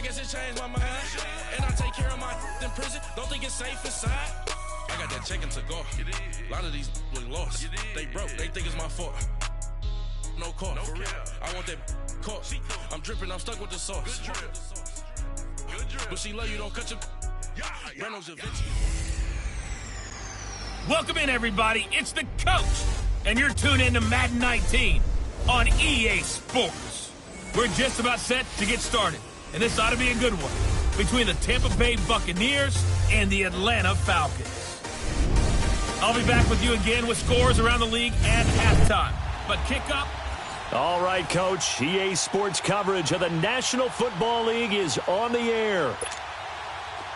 guess it changed my mind. And I take care of my in prison. Don't think it's safe inside. I got that check and took off. A lot of these look lost. They broke. They think it's my fault. No call. For real. I want that caught. I'm dripping. I'm stuck with the sauce. Good drip. But she love you. Don't cut your. Reynolds eventually. Welcome in, everybody. It's the coach, and you're tuned in to Madden 19 on EA Sports. We're just about set to get started, and this ought to be a good one between the Tampa Bay Buccaneers and the Atlanta Falcons. I'll be back with you again with scores around the league at halftime. But kickoff. All right, Coach. EA Sports coverage of the National Football League is on the air.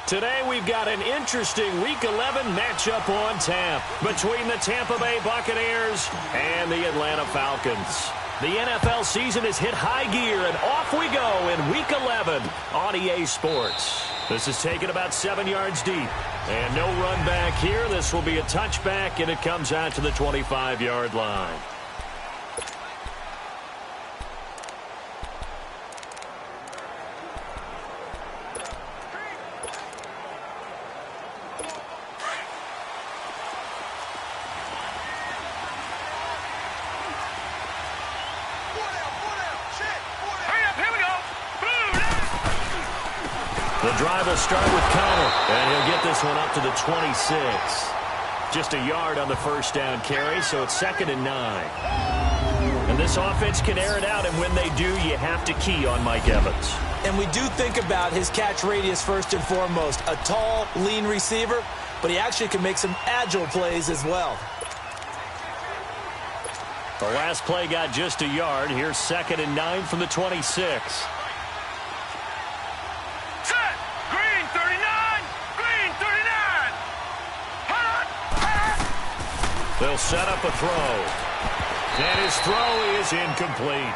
Today we've got an interesting Week 11 matchup on tap between the Tampa Bay Buccaneers and the Atlanta Falcons. The NFL season has hit high gear, and off we go in Week 11 on EA Sports. This is taken about 7 yards deep, and no run back here. This will be a touchback, and it comes out to the 25-yard line. The drive will start with Connor, and he'll get this one up to the 26. Just a yard on the first down carry, so it's 2nd and 9. And this offense can air it out, and when they do, you have to key on Mike Evans. And we do think about his catch radius first and foremost. A tall, lean receiver, but he actually can make some agile plays as well. The last play got just a yard. Here's 2nd and 9 from the 26. They'll set up a throw. And his throw is incomplete.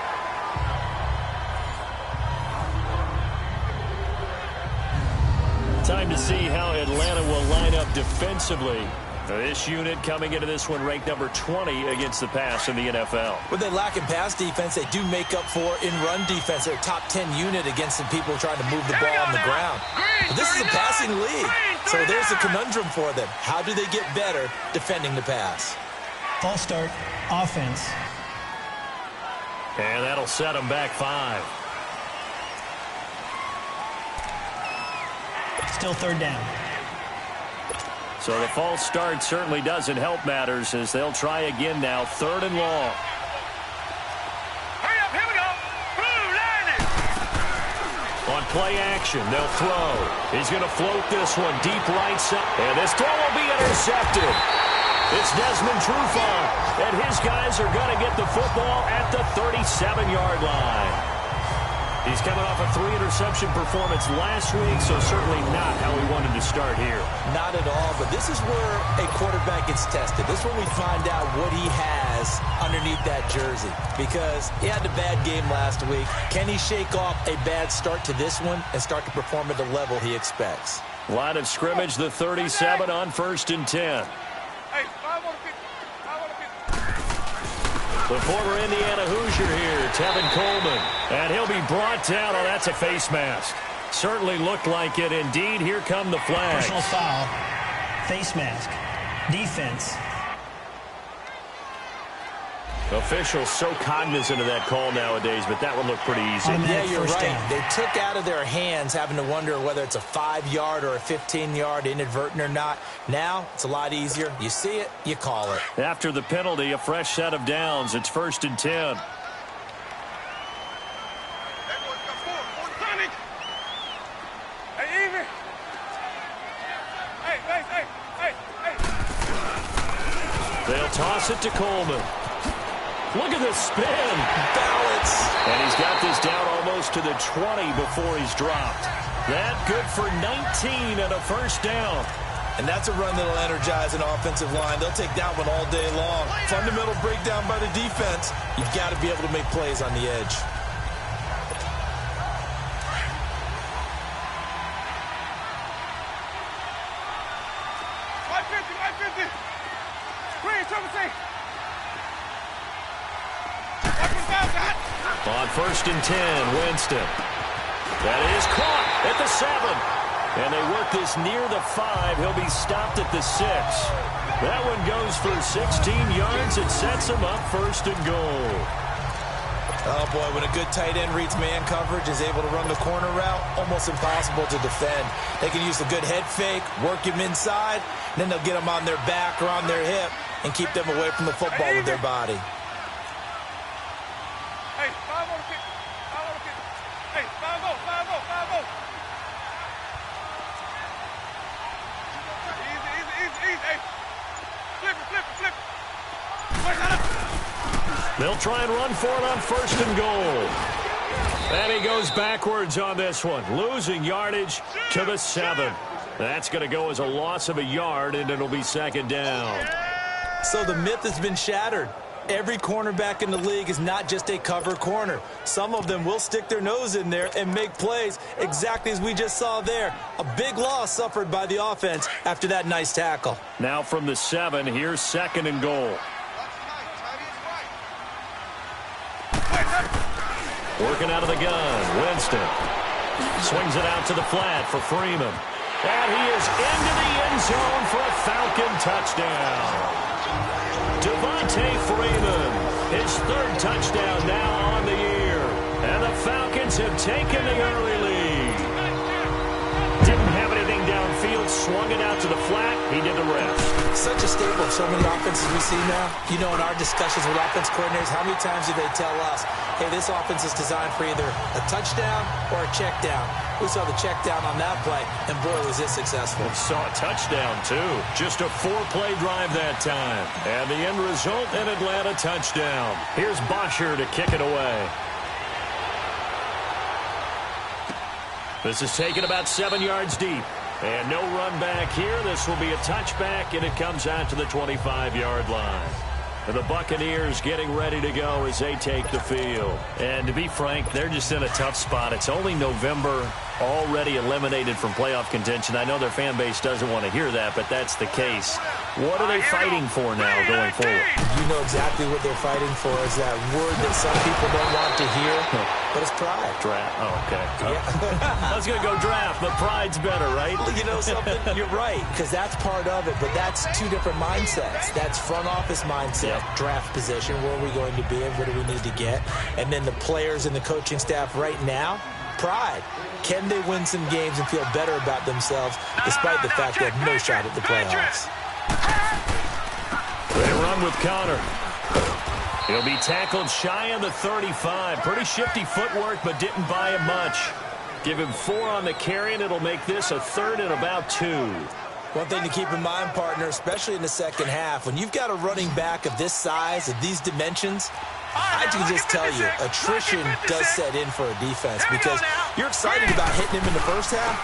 Time to see how Atlanta will line up defensively. This unit coming into this one ranked number 20 against the pass in the NFL. What they lack in pass defense, they do make up for in run defense. They're a top 10 unit against the people trying to move the ball on the ground. But this is a passing league, so there's a conundrum for them. How do they get better defending the pass? False start, offense. And that'll set them back 5. Still 3rd down. So the false start certainly doesn't help matters as they'll try again now. 3rd and long. Hurry up, here we go. Blue line it. On play action, they'll throw. He's going to float this one deep right side. And this throw will be intercepted. It's Desmond Trufant, and his guys are going to get the football at the 37-yard line. He's coming off a 3-interception performance last week, so certainly not how he wanted to start here. Not at all, but this is where a quarterback gets tested. This is where we find out what he has underneath that jersey, because he had a bad game last week. Can he shake off a bad start to this one and start to perform at the level he expects? Line of scrimmage, the 37 on 1st and 10. The former Indiana Hoosier here, Tevin Coleman. And he'll be brought down. Oh, that's a face mask. Certainly looked like it. Indeed, here come the flags. Personal foul, face mask, defense. Officials so cognizant of that call nowadays, but that one looked pretty easy. Yeah, you're right. Down. They took out of their hands having to wonder whether it's a 5-yard or a 15-yard inadvertent or not. Now, it's a lot easier. You see it, you call it. After the penalty, a fresh set of downs. It's 1st and 10. They'll toss it to Coleman. Look at this spin. Balance. And he's got this down almost to the 20 before he's dropped. That good for 19 and a first down. And that's a run that'll energize an offensive line. They'll take that one all day long. Fundamental breakdown by the defense. You've got to be able to make plays on the edge. On 1st and 10, Winston. That is caught at the 7. And they work this near the 5. He'll be stopped at the 6. That one goes for 16 yards. It sets him up first and goal. Oh, boy, when a good tight end reads man coverage, is able to run the corner route, almost impossible to defend. They can use a good head fake, work him inside, and then they'll get him on their back or on their hip and keep them away from the football with their body. Hey, 5 on the kick. 5 on the kick. Hey, 5-0, 5-0, 5-0. Easy. Hey, flip it. Wait, shut up. They'll try and run for it on first and goal. And he goes backwards on this one, losing yardage to the 7. That's going to go as a loss of a yard, and it'll be second down. So the myth has been shattered. Every cornerback in the league is not just a cover corner. Some of them will stick their nose in there and make plays exactly as we just saw there. A big loss suffered by the offense after that nice tackle. Now from the 7, here's second and goal. Working out of the gun, Winston swings it out to the flat for Freeman. And he is into the end zone for a Falcon touchdown. Devontae Freeman, his 3rd touchdown now on the year. And the Falcons have taken the early lead. Didn't have anything downfield, swung it out to the flat. He did the rest. Such a staple of so many offenses we see now. You know, in our discussions with offense coordinators, how many times do they tell us, hey, this offense is designed for either a touchdown or a check down. We saw the check down on that play, and boy, was it successful. We saw a touchdown, too. Just a 4-play drive that time. And the end result, an Atlanta touchdown. Here's Bosher to kick it away. This is taken about 7 yards deep. And no run back here. This will be a touchback, and it comes out to the 25-yard line. And the Buccaneers getting ready to go as they take the field. And to be frank, they're just in a tough spot. It's only November, already eliminated from playoff contention. I know their fan base doesn't want to hear that, but that's the case. What are they fighting for now going forward? You know exactly what they're fighting for. Is that word that some people don't want to hear, but it's pride. Draft. Oh, okay. Yeah. I was going to go draft, but pride's better, right? You know something? You're right, because that's part of it, but that's two different mindsets. That's front office mindset, draft position, where are we going to be and what do we need to get? And then the players and the coaching staff right now, pride. Can they win some games and feel better about themselves despite the fact they have no shot at the playoffs? They run with Connor. He'll be tackled shy of the 35. Pretty shifty footwork, but didn't buy him much. Give him 4 on the carry, and it'll make this a 3rd and about 2. One thing to keep in mind, partner, especially in the second half, when you've got a running back of this size, of these dimensions, I can just tell you, attrition does set in for a defense because you're excited about hitting him in the first half.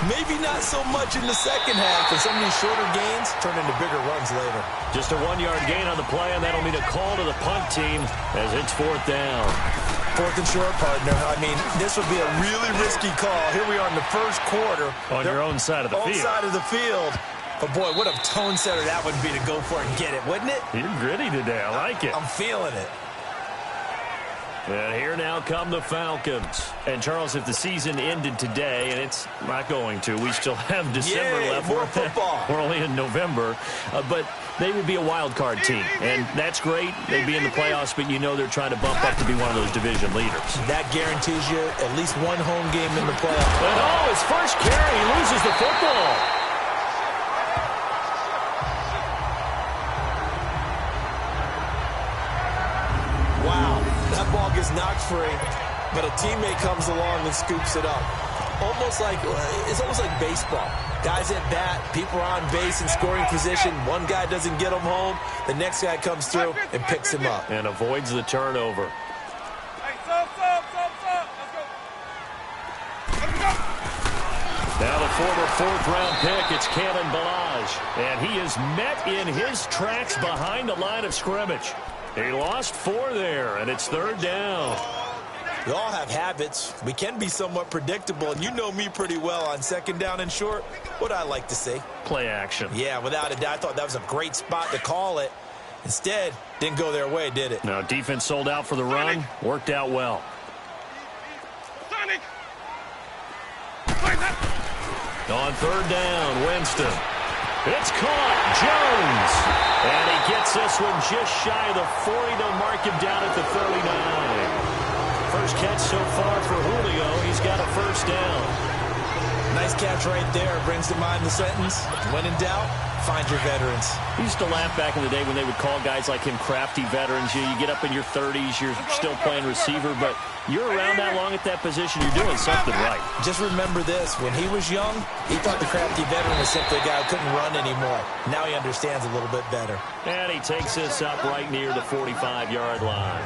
Maybe not so much in the second half, and some of these shorter gains turn into bigger runs later. Just a 1-yard gain on the play, and that'll mean a call to the punt team as it's 4th down. 4th and short, partner. I mean, this would be a really risky call. Here we are in the first quarter. On your own side of the field. Own side of the field. But, boy, what a tone setter that would be to go for it and get it, wouldn't it? You're gritty today. I like it. I'm feeling it. And here now come the Falcons. And, Charles, if the season ended today, and it's not going to, we still have December left. More football. We're only in November. But they would be a wild card team. And that's great. They'd be in the playoffs, but you know they're trying to bump up to be one of those division leaders. That guarantees you at least one home game in the playoffs. And, his first carry, he loses the football. Wow, that ball gets knocked free, but a teammate comes along and scoops it up. It's almost like baseball. Guys at bat, people are on base in scoring position. One guy doesn't get him home. The next guy comes through and picks him up. And avoids the turnover. Hey, sub. Let's go. Now the former 4th-round pick, it's Kalen Ballage. And he is met in his tracks behind the line of scrimmage. He lost 4 there, and it's 3rd down. We all have habits. We can be somewhat predictable, and you know me pretty well on 2nd down and short. What I like to say? Play action. Yeah, without a doubt. I thought that was a great spot to call it. Instead, didn't go their way, did it? Now, defense sold out for the run. Worked out well. Sonic. On third down, Winston. It's caught. Jones. And he gets this one just shy of the 40. They'll mark him down at the 39. First catch so far for Julio. He's got a first down. Nice catch right there. Brings to mind the sentence, when in doubt, find your veterans. We used to laugh back in the day when they would call guys like him crafty veterans. You get up in your 30s, you're still playing receiver, but you're around that long at that position, you're doing something right. Just remember this. When he was young, he thought the crafty veteran was simply a guy who couldn't run anymore. Now he understands a little bit better. And he takes this up right near the 45-yard line.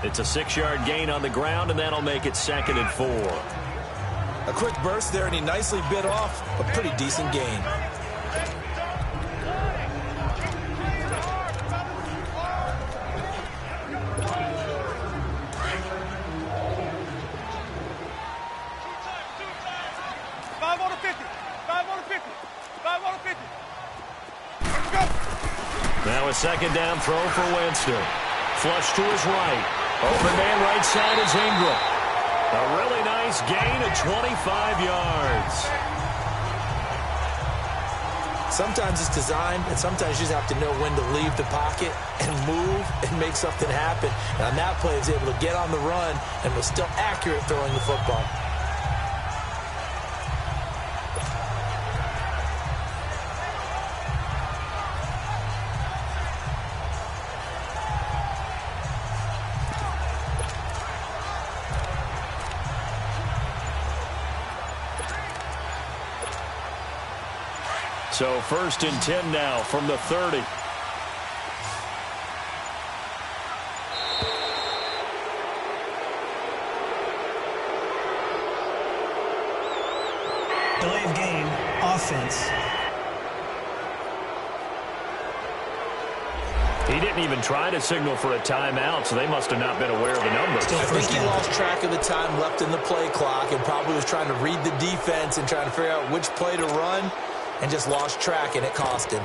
It's a 6-yard gain on the ground, and that'll make it 2nd and 4. A quick burst there, and he nicely bit off a pretty decent gain. Now a 2nd down throw for Winston. Flush to his right. Open man right side is Ingram. A really nice gain of 25 yards. Sometimes it's designed, and sometimes you just have to know when to leave the pocket and move and make something happen. And on that play, he was able to get on the run and was still accurate throwing the football. So 1st and 10 now from the 30. Delay of game, offense. He didn't even try to signal for a timeout, so they must have not been aware of the numbers. I think he lost track of the time left in the play clock and probably was trying to read the defense and trying to figure out which play to run, and just lost track, and it cost him.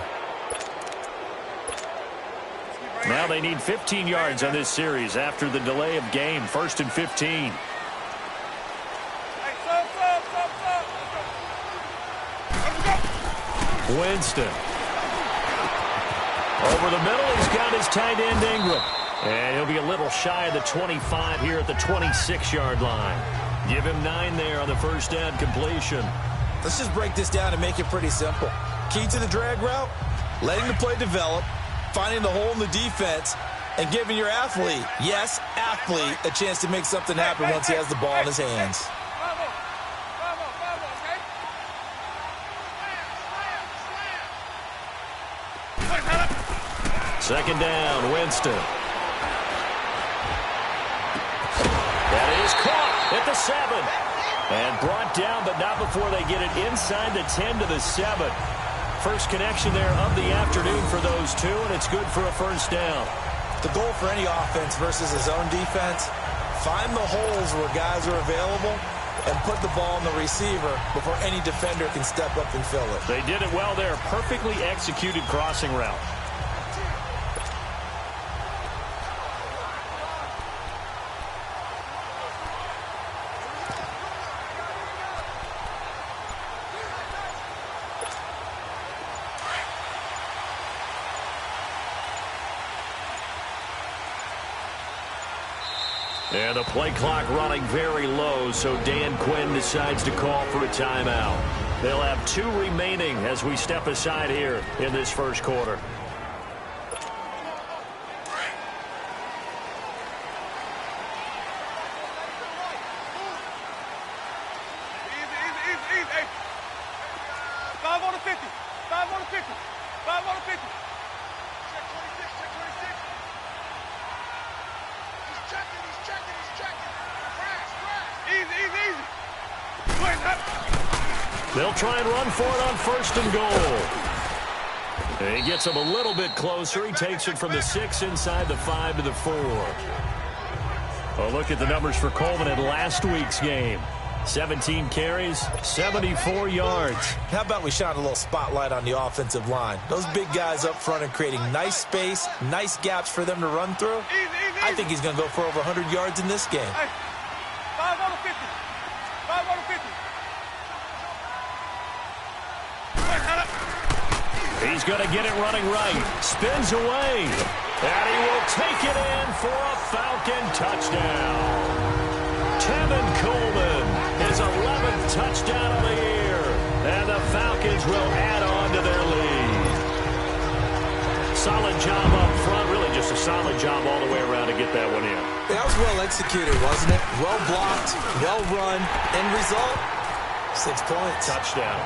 Now they need 15 yards on this series after the delay of game. 1st and 15. Winston. Over the middle, he's got his tight end Ingram. And he'll be a little shy of the 25 here at the 26-yard line. Give him 9 there on the first down completion. Let's just break this down and make it pretty simple. Key to the drag route, letting the play develop, finding the hole in the defense, and giving your athlete, yes, athlete, a chance to make something happen once he has the ball in his hands. Second down, Winston. That is caught at the 7. And brought down, but not before they get it inside the 10 to the 7. First connection there of the afternoon for those two, and it's good for a first down. The goal for any offense versus his own defense, find the holes where guys are available and put the ball in the receiver before any defender can step up and fill it. They did it well there. Perfectly executed crossing route. And the play clock running very low, so Dan Quinn decides to call for a timeout. They'll have 2 remaining as we step aside here in this first quarter. Easy. 5 on the 50. 5 on the 50. 5 on the 50. Check 26. Check 26. He's checking. Crash. Easy. They'll try and run for it on 1st and goal. And he gets him a little bit closer. He takes it from the 6 inside the 5 to the 4. Well, look at the numbers for Coleman in last week's game. 17 carries, 74 yards. How about we shine a little spotlight on the offensive line? Those big guys up front are creating nice space, nice gaps for them to run through. I think he's going to go for over 100 yards in this game. Hey, 5 on the 50. 5 on the 50. He's going to get it running right. Spins away. And he will take it in for a Falcon touchdown. Tevin Coleman, his 11th touchdown of the year. And the Falcons will add on to their lead. Solid job up front. Really just a solid job all the way around to get that one in. That was well executed, wasn't it? Well blocked, well run. End result, 6 points. Touchdown.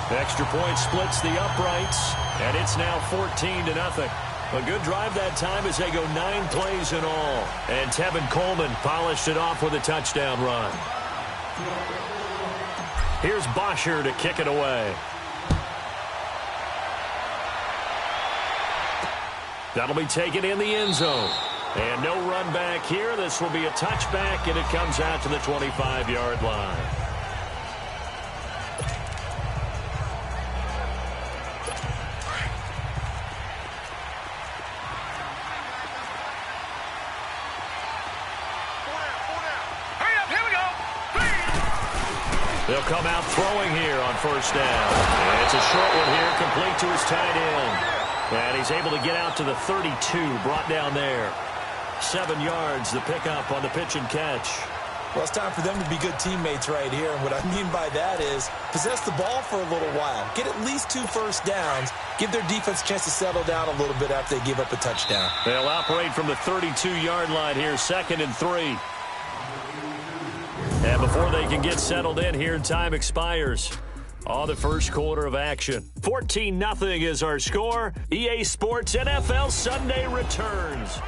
The extra point splits the uprights, and it's now 14-0. A good drive that time as they go 9 plays in all. And Tevin Coleman polished it off with a touchdown run. Here's Bosher to kick it away. That'll be taken in the end zone. And no run back here. This will be a touchback, and it comes out to the 25-yard line. They'll come out throwing here on first down. And it's a short one here, complete to his tight end. And he's able to get out to the 32, brought down there. 7 yards, the pickup on the pitch and catch. Well, it's time for them to be good teammates right here. And what I mean by that is possess the ball for a little while. Get at least 2 first downs. Give their defense a chance to settle down a little bit after they give up a touchdown. They'll operate from the 32-yard line here, 2nd and 3. And before they can get settled in here, time expires on the first quarter of action. 14-0 is our score. EA Sports NFL Sunday returns.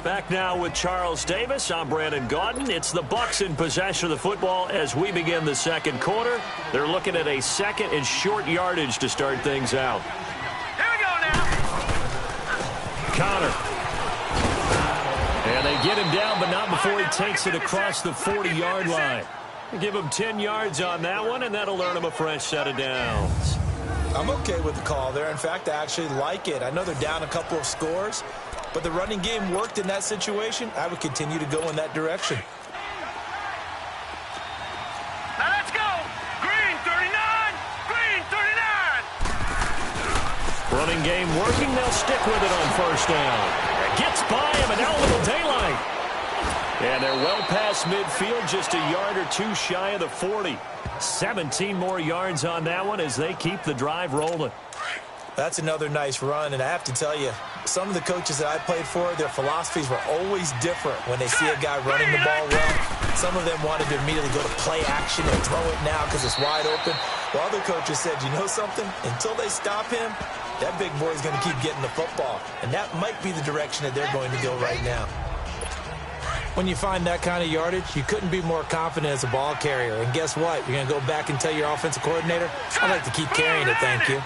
Back now with Charles Davis. I'm Brandon Gaudin. It's the Bucs in possession of the football as we begin the second quarter. They're looking at a second and short yardage to start things out. Here we go now. Connor. And they get him down, but not before he takes it across the 40-yard line. Give him 10 yards on that one, and that'll earn him a fresh set of downs. I'm okay with the call there. In fact, I actually like it. I know they're down a couple of scores, but the running game worked in that situation. I would continue to go in that direction. Now let's go. Green 39. Green 39. Running game working. They'll stick with it on first down. Gets by him, and now a little daylight. And they're well past midfield, just a yard or 2 shy of the 40. 17 more yards on that one as they keep the drive rolling. That's another nice run, and I have to tell you, some of the coaches that I played for, their philosophies were always different when they see a guy running the ball well. Some of them wanted to immediately go to play action and throw it now because it's wide open. While other coaches said, you know something? Until they stop him, that big boy is going to keep getting the football. And that might be the direction that they're going to go right now. When you find that kind of yardage, you couldn't be more confident as a ball carrier. And guess what? You're going to go back and tell your offensive coordinator, I'd like to keep carrying it, thank you.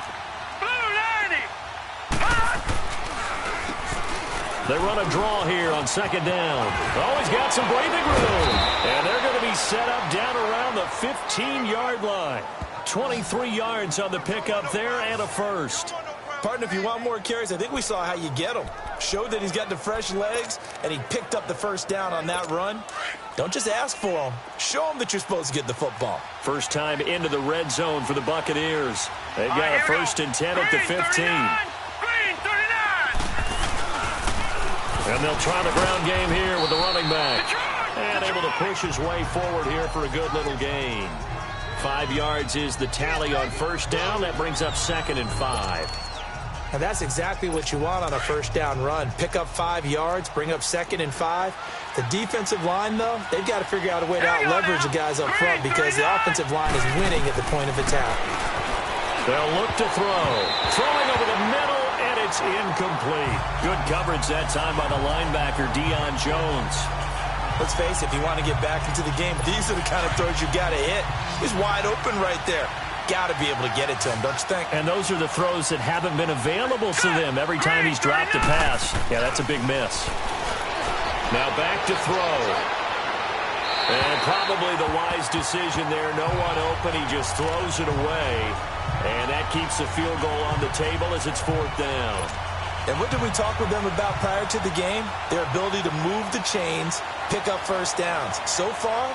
They run a draw here on second down. Oh, he's got some breathing room. And they're going to be set up down around the 15-yard line. 23 yards on the pickup there and a first. Partner, if you want more carries, I think we saw how you get him. Showed that he's got the fresh legs, and he picked up the first down on that run. Don't just ask for him. Show him that you're supposed to get the football. First time into the red zone for the Buccaneers. They've got a 1st and 10 at the 15. And they'll try the ground game here with the running back. And able to push his way forward here for a good little gain. 5 yards is the tally on first down. That brings up 2nd and 5. Now that's exactly what you want on a first down run. Pick up 5 yards, bring up 2nd and 5. The defensive line, though, they've got to figure out a way to out-leverage the guys up front because the offensive line is winning at the point of attack. They'll look to throw. Throwing over the middle, and it's incomplete. Good coverage that time by the linebacker, Deion Jones. Let's face it, if you want to get back into the game, these are the kind of throws you got to hit. He's wide open right there. Got to be able to get it to him, don't you think? And those are the throws that haven't been available to them every time he's dropped a pass. Yeah, that's a big miss. Now back to throw. And probably the wise decision there. No one open. He just throws it away. And that keeps the field goal on the table as it's 4th down. And what did we talk with them about prior to the game? Their ability to move the chains, pick up first downs. So far,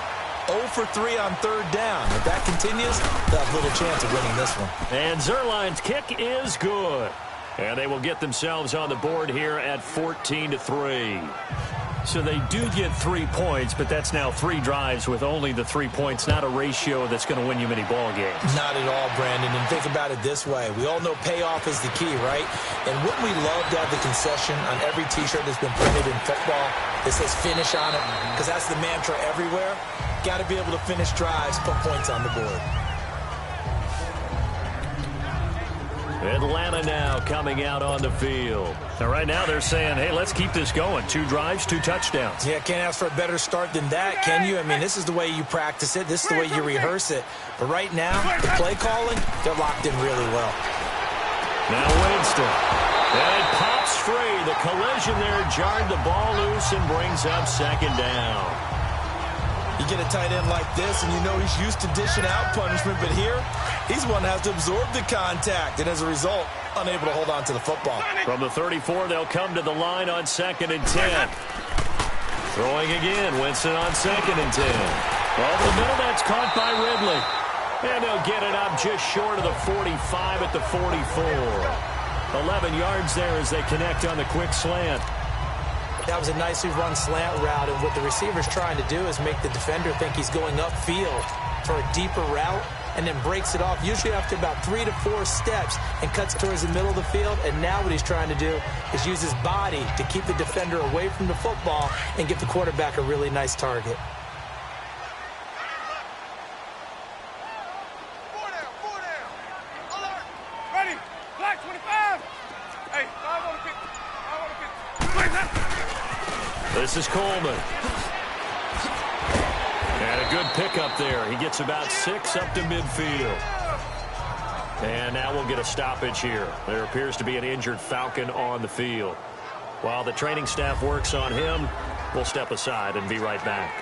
0 for 3 on third down. If that continues, they'll have little chance of winning this one. And Zuerlein's kick is good. And they will get themselves on the board here at 14-3. So they do get 3 points, but that's now 3 drives with only the 3 points, not a ratio that's going to win you many ball games. Not at all, Brandon. And think about it this way. We all know payoff is the key, right? And wouldn't we love to have the concession on every T-shirt that's been printed in football that says finish on it? Because that's the mantra everywhere. Got to be able to finish drives, put points on the board. Atlanta now coming out on the field. Now, right now they're saying, hey, let's keep this going. 2 drives, 2 touchdowns. Yeah, can't ask for a better start than that, can you? I mean, this is the way you practice it. This is the way you rehearse it. But right now, the play calling, they're locked in really well. Now Winston. And it pops free. The collision there jarred the ball loose and brings up second down. You get a tight end like this, and you know he's used to dishing out punishment, but here, he's one that has to absorb the contact, and as a result, unable to hold on to the football. From the 34, they'll come to the line on 2nd and 10. Throwing again, Winston on 2nd and 10. Over the middle, that's caught by Ridley. And they'll get it up just short of the 45 at the 44. 11 yards there as they connect on the quick slant. That was a nicely run slant route, and what the receiver's trying to do is make the defender think he's going upfield for a deeper route, and then breaks it off, usually after about 3 to 4 steps, and cuts towards the middle of the field. And now what he's trying to do is use his body to keep the defender away from the football and give the quarterback a really nice target. Ready, black 25. Hey, 5 on the 50. 5 on the 50. This is Coleman. And a good pickup there. He gets about 6 up to midfield. And now we'll get a stoppage here. There appears to be an injured Falcon on the field. While the training staff works on him, we'll step aside and be right back.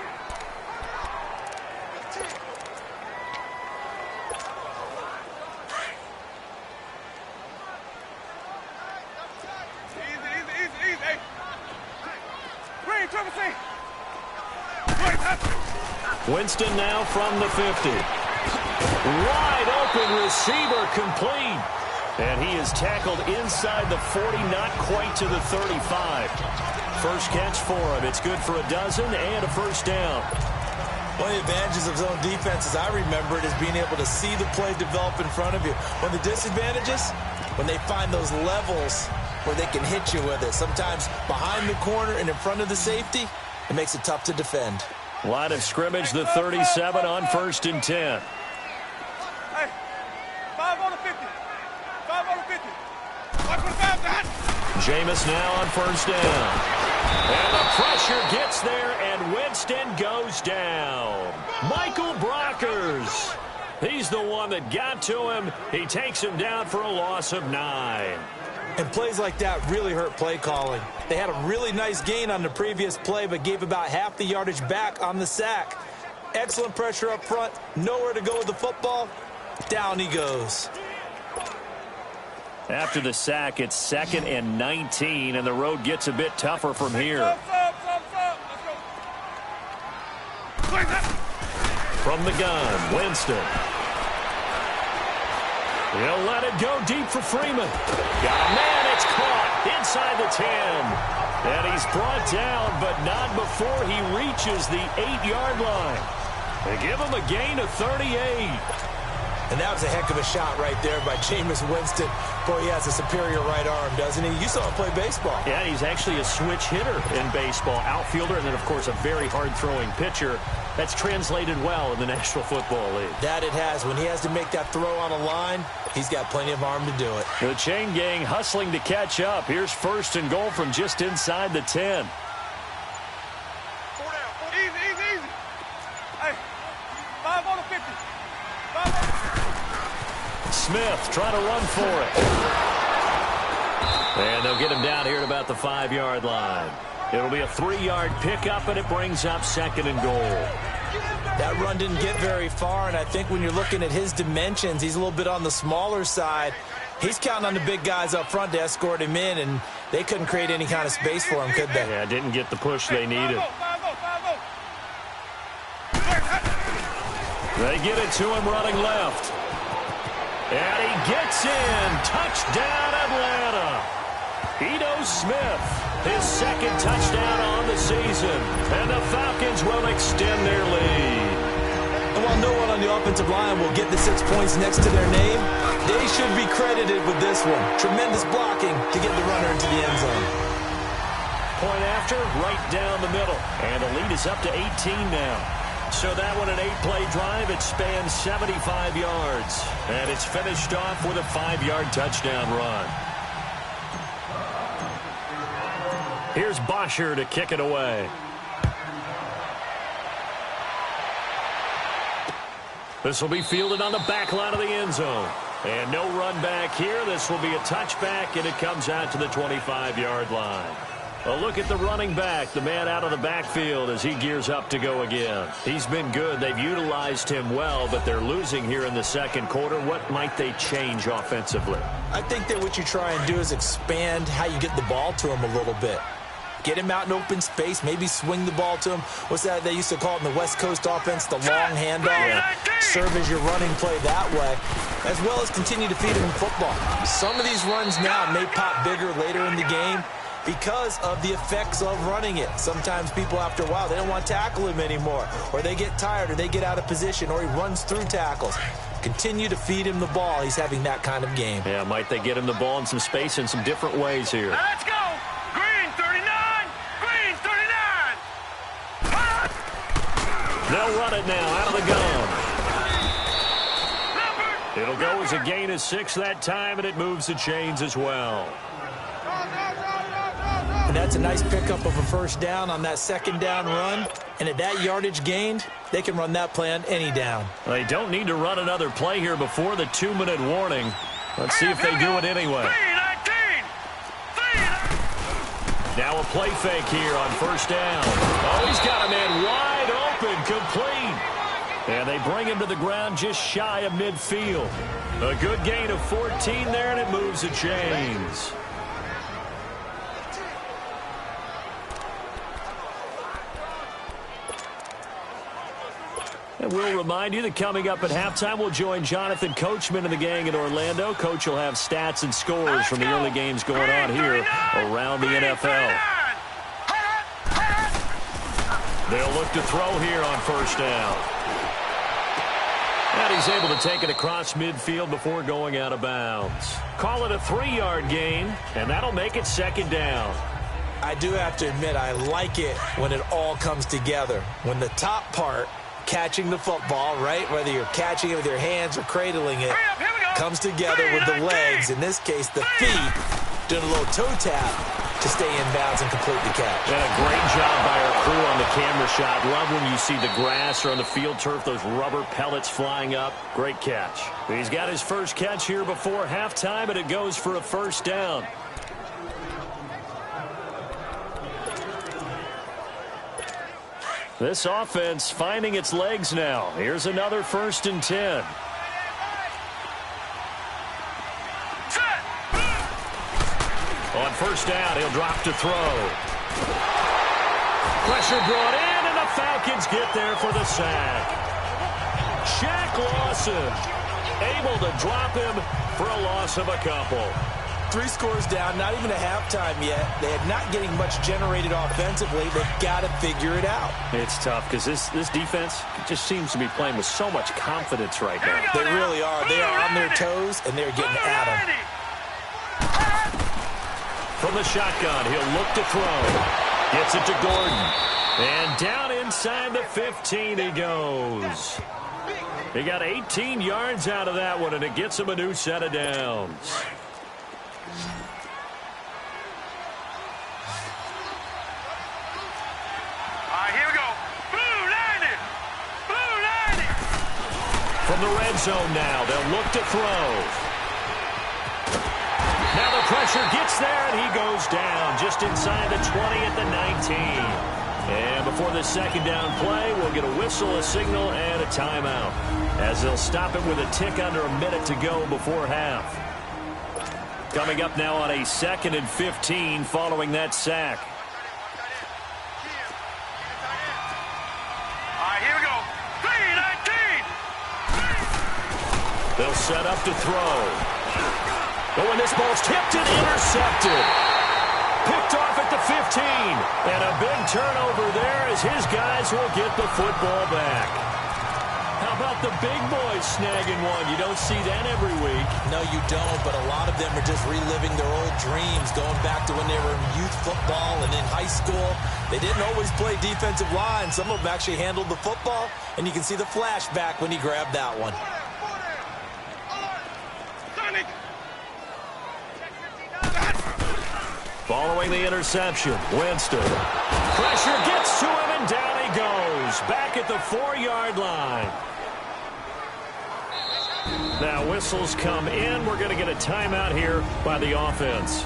Winston now from the 50. Wide open receiver complete. And he is tackled inside the 40, not quite to the 35. First catch for him. It's good for a dozen and a first down. One of the advantages of zone defense, as I remember it, is being able to see the play develop in front of you. One of the disadvantages, when they find those levels where they can hit you with it. Sometimes behind the corner and in front of the safety, it makes it tough to defend. Line of scrimmage, the 37 on 1st and 10. Hey, 5 on the 50. 5 on the 50. 125, that. Jameis now on 1st down. And the pressure gets there, and Winston goes down. Michael Brockers. He's the one that got to him. He takes him down for a loss of 9. And plays like that really hurt play calling. They had a really nice gain on the previous play, but gave about half the yardage back on the sack. Excellent pressure up front. Nowhere to go with the football. Down he goes. After the sack, it's 2nd and 19, and the road gets a bit tougher from here. From the gun, Winston. He'll let it go deep for Freeman. Got a man, it's caught inside the 10. And he's brought down, but not before he reaches the 8-yard line. They give him a gain of 38. And that was a heck of a shot right there by Jameis Winston. Boy, he has a superior right arm, doesn't he? You saw him play baseball. Yeah, he's actually a switch hitter in baseball. Outfielder, and then, of course, a very hard-throwing pitcher. That's translated well in the National Football League. That it has. When he has to make that throw on a line, he's got plenty of arm to do it. The chain gang hustling to catch up. Here's 1st and goal from just inside the 10. 4 down. Easy, easy, easy. Hey, 5 on the 50. 5 on the 50. Smith trying to run for it. And they'll get him down here at about the 5-yard line. It'll be a 3-yard pickup, and it brings up 2nd and goal. That run didn't get very far, and I think when you're looking at his dimensions, he's a little bit on the smaller side. He's counting on the big guys up front to escort him in, and they couldn't create any kind of space for him, could they? Yeah, didn't get the push they needed. 5-0, 5-0, 5-0. They get it to him running left. And he gets in. Touchdown, Atlanta. Ito Smith, his second touchdown on the season. And the Falcons will extend their lead. And while no one on the offensive line will get the 6 points next to their name, they should be credited with this one. Tremendous blocking to get the runner into the end zone. Point after, right down the middle. And the lead is up to 18 now. So that one, an 8-play drive. It spans 75 yards. And it's finished off with a 5-yard touchdown run. Here's Bosher to kick it away. This will be fielded on the back line of the end zone. And no run back here. This will be a touchback, and it comes out to the 25-yard line. A look at the running back, the man out of the backfield as he gears up to go again. He's been good. They've utilized him well, but they're losing here in the second quarter. What might they change offensively? I think that what you try and do is expand how you get the ball to him a little bit. Get him out in open space, maybe swing the ball to him. What's that they used to call it in the West Coast offense, the long handoff? Yeah. Serve as your running play that way, as well as continue to feed him football. Some of these runs now may pop bigger later in the game because of the effects of running it. Sometimes people, after a while, they don't want to tackle him anymore, or they get tired, or they get out of position, or he runs through tackles. Continue to feed him the ball. He's having that kind of game. Yeah, might they get him the ball in some space in some different ways here. Let's go! Green 39! Green 39! They'll run it now out of the gun. It'll go as a gain of 6 that time, and it moves the chains as well. And that's a nice pickup of a first down on that second down run. And at that yardage gained, they can run that play on any down. They don't need to run another play here before the 2-minute warning. Let's see if they do it anyway. Now a play fake here on first down. Oh, he's got a man wide open, complete. And they bring him to the ground just shy of midfield. A good gain of 14 there, and it moves the chains. And we'll remind you that coming up at halftime, we'll join Jonathan Coachman and the gang in Orlando. Coach will have stats and scores from the early games going on here around the NFL. They'll look to throw here on first down. And he's able to take it across midfield before going out of bounds. Call it a 3-yard gain, and that'll make it second down. I do have to admit, I like it when it all comes together. When the top part, catching the football, right, whether you're catching it with your hands or cradling it, comes together with the legs, in this case the feet, doing a little toe tap to stay in bounds and complete the catch. And a great job by our crew on the camera shot. Love when you see the grass or on the field turf, those rubber pellets flying up. Great catch. He's got his first catch here before halftime, and it goes for a first down. This offense finding its legs now. Here's another 1st and 10. On first down, he'll drop to throw. Pressure brought in, and the Falcons get there for the sack. Shaq Lawson able to drop him for a loss of a couple. 3 scores down, not even a halftime yet. They are not getting much generated offensively. They've got to figure it out. It's tough because this defense just seems to be playing with so much confidence right now. They really are. They are on their toes, and they're getting at them. From the shotgun, he'll look to throw. Gets it to Gordon. And down inside the 15 he goes. He got 18 yards out of that one, and it gets him a new set of downs. Here we go. Blue 90. Blue 90. From the red zone now, they'll look to throw. Now the pressure gets there, and he goes down just inside the 20 at the 19. And before the second down play, we'll get a whistle, a signal, and a timeout, as they'll stop it with a tick under a minute to go before half. Coming up now on a 2nd and 15 following that sack. Here we go. 319. They'll set up to throw. Oh, and this ball's tipped and intercepted. Picked off at the 15. And a big turnover there as his guys will get the football back. How about the big boys snagging one? You don't see that every week. No, you don't, but a lot of them are just reliving their old dreams, going back to when they were in youth football and in high school. They didn't always play defensive line. Some of them actually handled the football, and you can see the flashback when he grabbed that one. Following the interception, Winston. Pressure gets to him, and down he goes. Back at the 4-yard line. Now whistles come in. We're going to get a timeout here by the offense,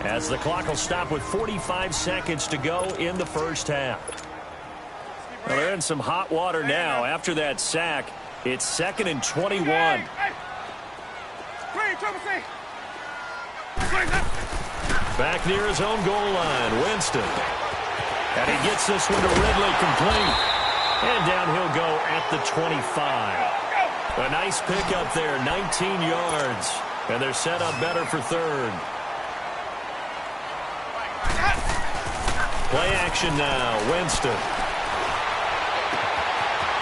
as the clock will stop with 45 seconds to go in the first half. Well, they're in some hot water now. After that sack, it's 2nd and 21. Back near his own goal line, Winston. And he gets this one to Ridley, complete. And down he'll go at the 25. A nice pickup there, 19 yards. And they're set up better for 3rd. Play action now, Winston.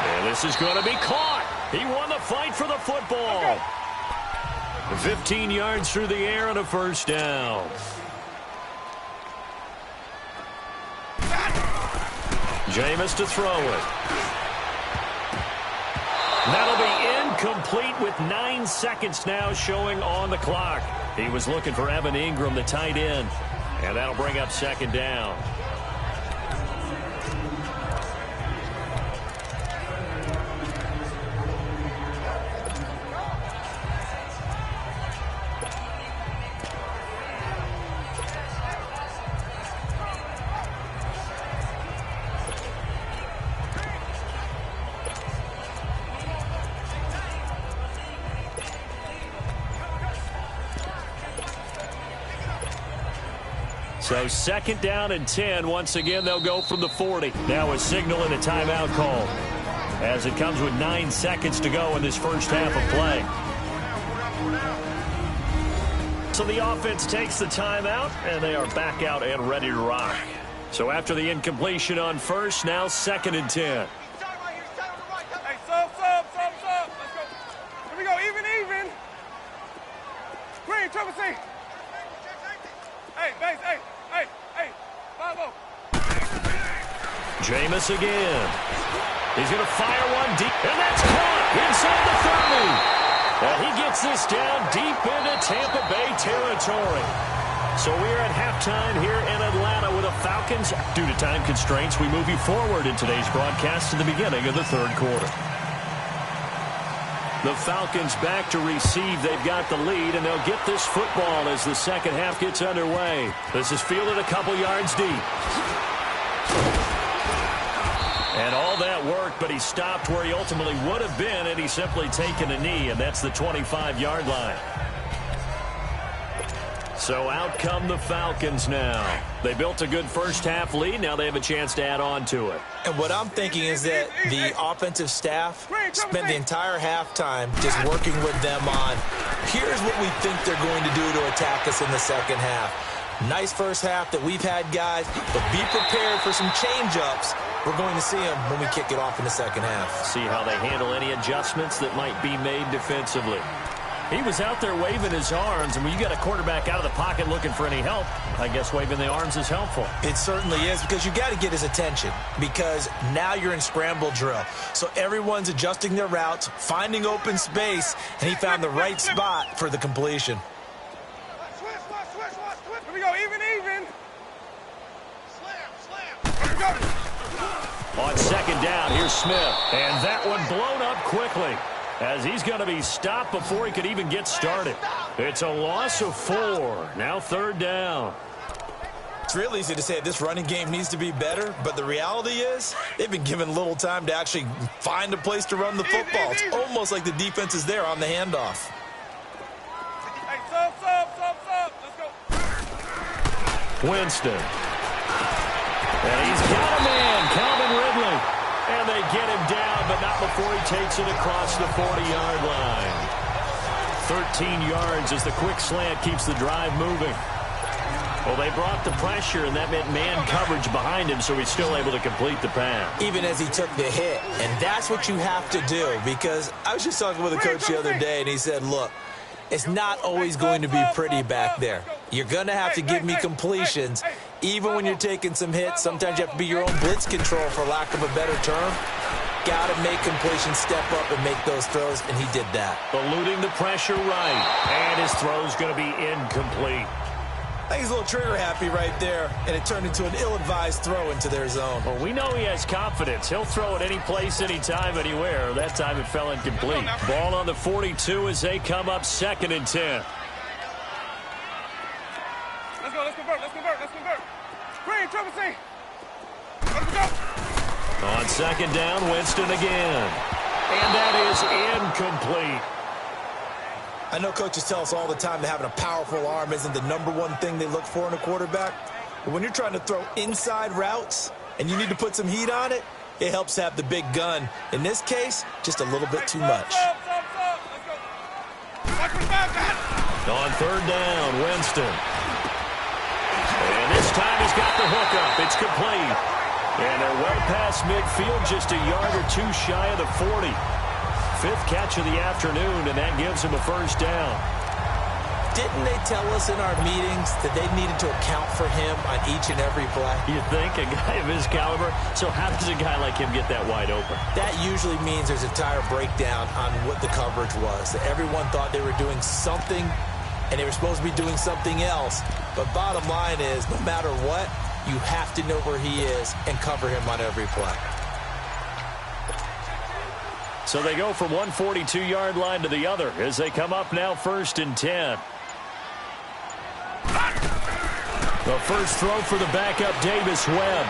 And this is going to be caught. He won the fight for the football. 15 yards through the air and a first down. Jameis to throw it. That'll be incomplete with 9 seconds now showing on the clock. He was looking for Evan Ingram, the tight end. And that'll bring up 2nd down. So 2nd down and 10. Once again, they'll go from the 40. Now a signal and a timeout call, as it comes with 9 seconds to go in this first half of play. So the offense takes the timeout, and they are back out and ready to rock. So after the incompletion on first, now 2nd and 10. Hey, sub. Let's go. Here we go, even. Green, triple C. Hey, base, hey. 5-0. Jameis again. He's going to fire one deep, and that's caught inside the 30. And he gets this down deep into Tampa Bay territory. So we're at halftime here in Atlanta with the Falcons. Due to time constraints, we move you forward in today's broadcast to the beginning of the 3rd quarter. The Falcons back to receive. They've got the lead, and they'll get this football as the second half gets underway. This is fielded a couple yards deep. And all that work, but he stopped where he ultimately would have been had he simply taken a knee, and that's the 25-yard line. So out come the Falcons now. They built a good first half lead. Now they have a chance to add on to it. And what I'm thinking is that the offensive staff spent the entire halftime just working with them on, here's what we think they're going to do to attack us in the second half. Nice first half that we've had, guys, but be prepared for some change-ups. We're going to see them when we kick it off in the second half. See how they handle any adjustments that might be made defensively. He was out there waving his arms, and when you got a quarterback out of the pocket looking for any help, I guess waving the arms is helpful. It certainly is, because you got to get his attention, because now you're in scramble drill. So everyone's adjusting their routes, finding open space, and he found the right spot for the completion. Switch. Here we go, even. Slam. Here we go. On 2nd down, here's Smith, and that one blown up quickly, as he's going to be stopped before he could even get started. It's a loss of 4. Now 3rd down. It's real easy to say this running game needs to be better, but the reality is they've been given little time to actually find a place to run the football. It's almost like the defense is there on the handoff. Hey, sub. Let's go. Winston. And he's got a man, Calvin Ridley. And they get him down, but not before he takes it across the 40-yard line. 13 yards as the quick slant keeps the drive moving. Well, they brought the pressure, and that meant man coverage behind him, so he's still able to complete the pass. Even as he took the hit. And that's what you have to do, because I was just talking with a coach the other day, and he said, look, it's not always going to be pretty back there. You're going to have to give me completions. Even when you're taking some hits, sometimes you have to be your own blitz control, for lack of a better term. Got to make completions, step up and make those throws, and he did that. Eluding the pressure right, and his throw's going to be incomplete. I think he's a little trigger happy right there, and it turned into an ill-advised throw into their zone. Well, we know he has confidence. He'll throw it any place, anytime, anywhere. That time it fell incomplete. Ball on the 42 as they come up 2nd and 10. Let's go, let's convert. Green, triple C. Let's go. On 2nd down, Winston again. And that is incomplete. I know coaches tell us all the time that having a powerful arm isn't the #1 thing they look for in a quarterback. But when you're trying to throw inside routes and you need to put some heat on it, it helps have the big gun. In this case, just a little bit too much. On 3rd down, Winston. And this time he's got the hookup. It's complete. And they're well past midfield, just a yard or two shy of the 40. 5th catch of the afternoon, and that gives him a 1st down. Didn't they tell us in our meetings that they needed to account for him on each and every play? You think? A guy of his caliber? So how does a guy like him get that wide open? That usually means there's a tire breakdown on what the coverage was. That everyone thought they were doing something, and they were supposed to be doing something else. But bottom line is, no matter what, you have to know where he is and cover him on every play. So they go from one 42-yard line to the other as they come up now 1st and 10. The first throw for the backup, Davis Webb.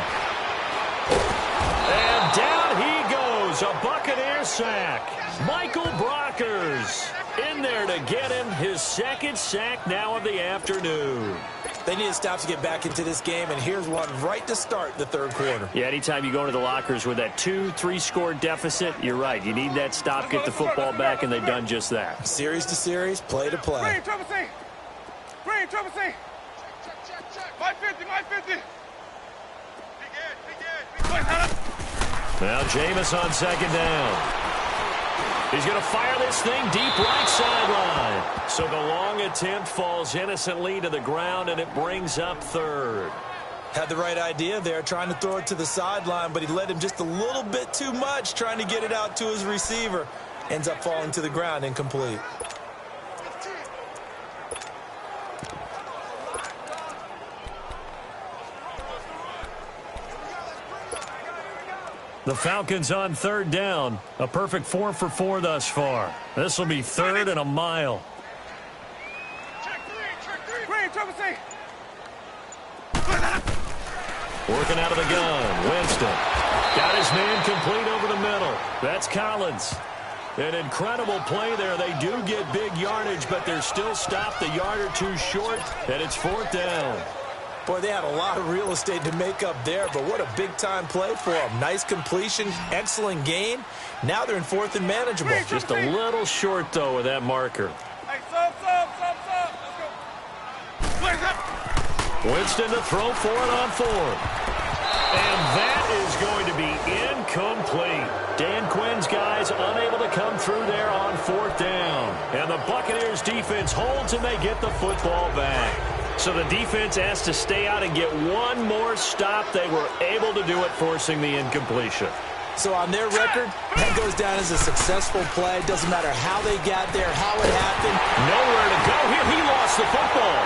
And down he goes, a Buccaneer sack. Michael Brockers in there to get him his 2nd sack now of the afternoon. They need to stop to get back into this game, and here's one right to start the 3rd quarter. Yeah, anytime you go into the lockers with that 2-3 score deficit, you're right. You need that stop, get the football back, and they've done just that. Series to series, play to play. Green, triple C. Green, triple C. My 50. Now Jameis on 2nd down. He's going to fire this thing deep right sideline. So the long attempt falls innocently to the ground, and it brings up 3rd. Had the right idea there, trying to throw it to the sideline, but he led him just a little bit too much, trying to get it out to his receiver. Ends up falling to the ground, incomplete. The Falcons on 3rd down. A perfect 4 for 4 thus far. This will be 3rd and a mile. Green, triple C. Working out of the gun. Winston. Got his man complete over the middle. That's Collins. An incredible play there. They do get big yardage, but they're still stopped a yard or two short, and it's 4th down. Boy, they had a lot of real estate to make up there, but what a big-time play for them. Nice completion, excellent gain. Now they're in 4th and manageable. Just a little short, though, with that marker. Hey, sub. Let's go. Winston to throw for it on 4th. And that is going to be incomplete. Dan Quinn's guys unable to come through there on 4th down. And the Buccaneers defense holds and they get the football back. So the defense has to stay out and get one more stop. They were able to do it, forcing the incompletion. So on their record, that goes down as a successful play. Doesn't matter how they got there, how it happened. Nowhere to go here. He lost the football.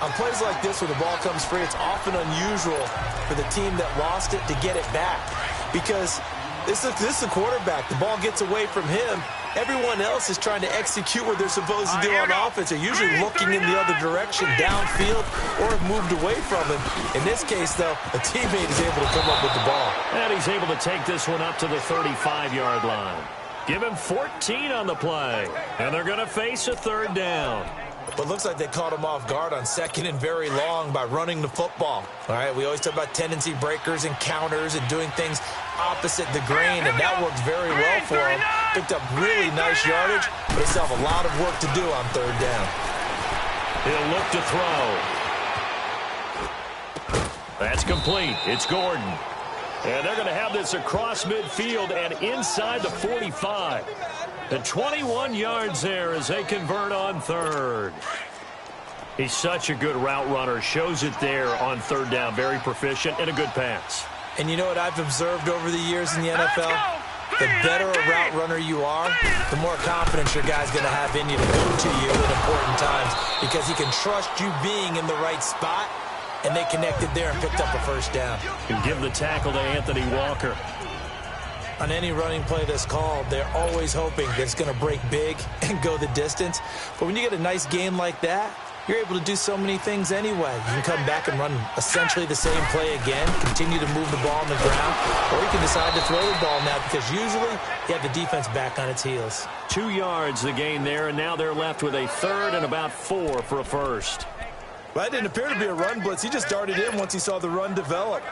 On plays like this where the ball comes free, it's often unusual for the team that lost it to get it back. Because this is the quarterback. The ball gets away from him. Everyone else is trying to execute what they're supposed to do on offense. They're usually looking in the other direction, downfield, or have moved away from him. In this case, though, a teammate is able to come up with the ball. And he's able to take this one up to the 35-yard line. Give him 14 on the play. And they're going to face a 3rd down. But looks like they caught him off guard on second and very long by running the football. All right, we always talk about tendency breakers and counters and doing things opposite the grain, and that worked very well for him. Picked up really nice yardage, but they still have a lot of work to do on third down. He'll look to throw. That's complete. It's Gordon. And they're going to have this across midfield and inside the 45. And 21 yards there as they convert on third. He's such a good route runner. Shows it there on third down. Very proficient and a good pass. And you know what I've observed over the years in the NFL? The better a route runner you are, the more confidence your guy's going to have in you to go to you at important times because he can trust you being in the right spot, and they connected there and picked up a first down. And give the tackle to Anthony Walker. On any running play that's called, they're always hoping that it's going to break big and go the distance. But when you get a nice game like that, you're able to do so many things anyway. You can come back and run essentially the same play again, continue to move the ball on the ground, or you can decide to throw the ball now because usually you have the defense back on its heels. 2 yards the gain there, and now they're left with a third and about 4 for a first. Well, that didn't appear to be a run blitz. He just darted in once he saw the run develop.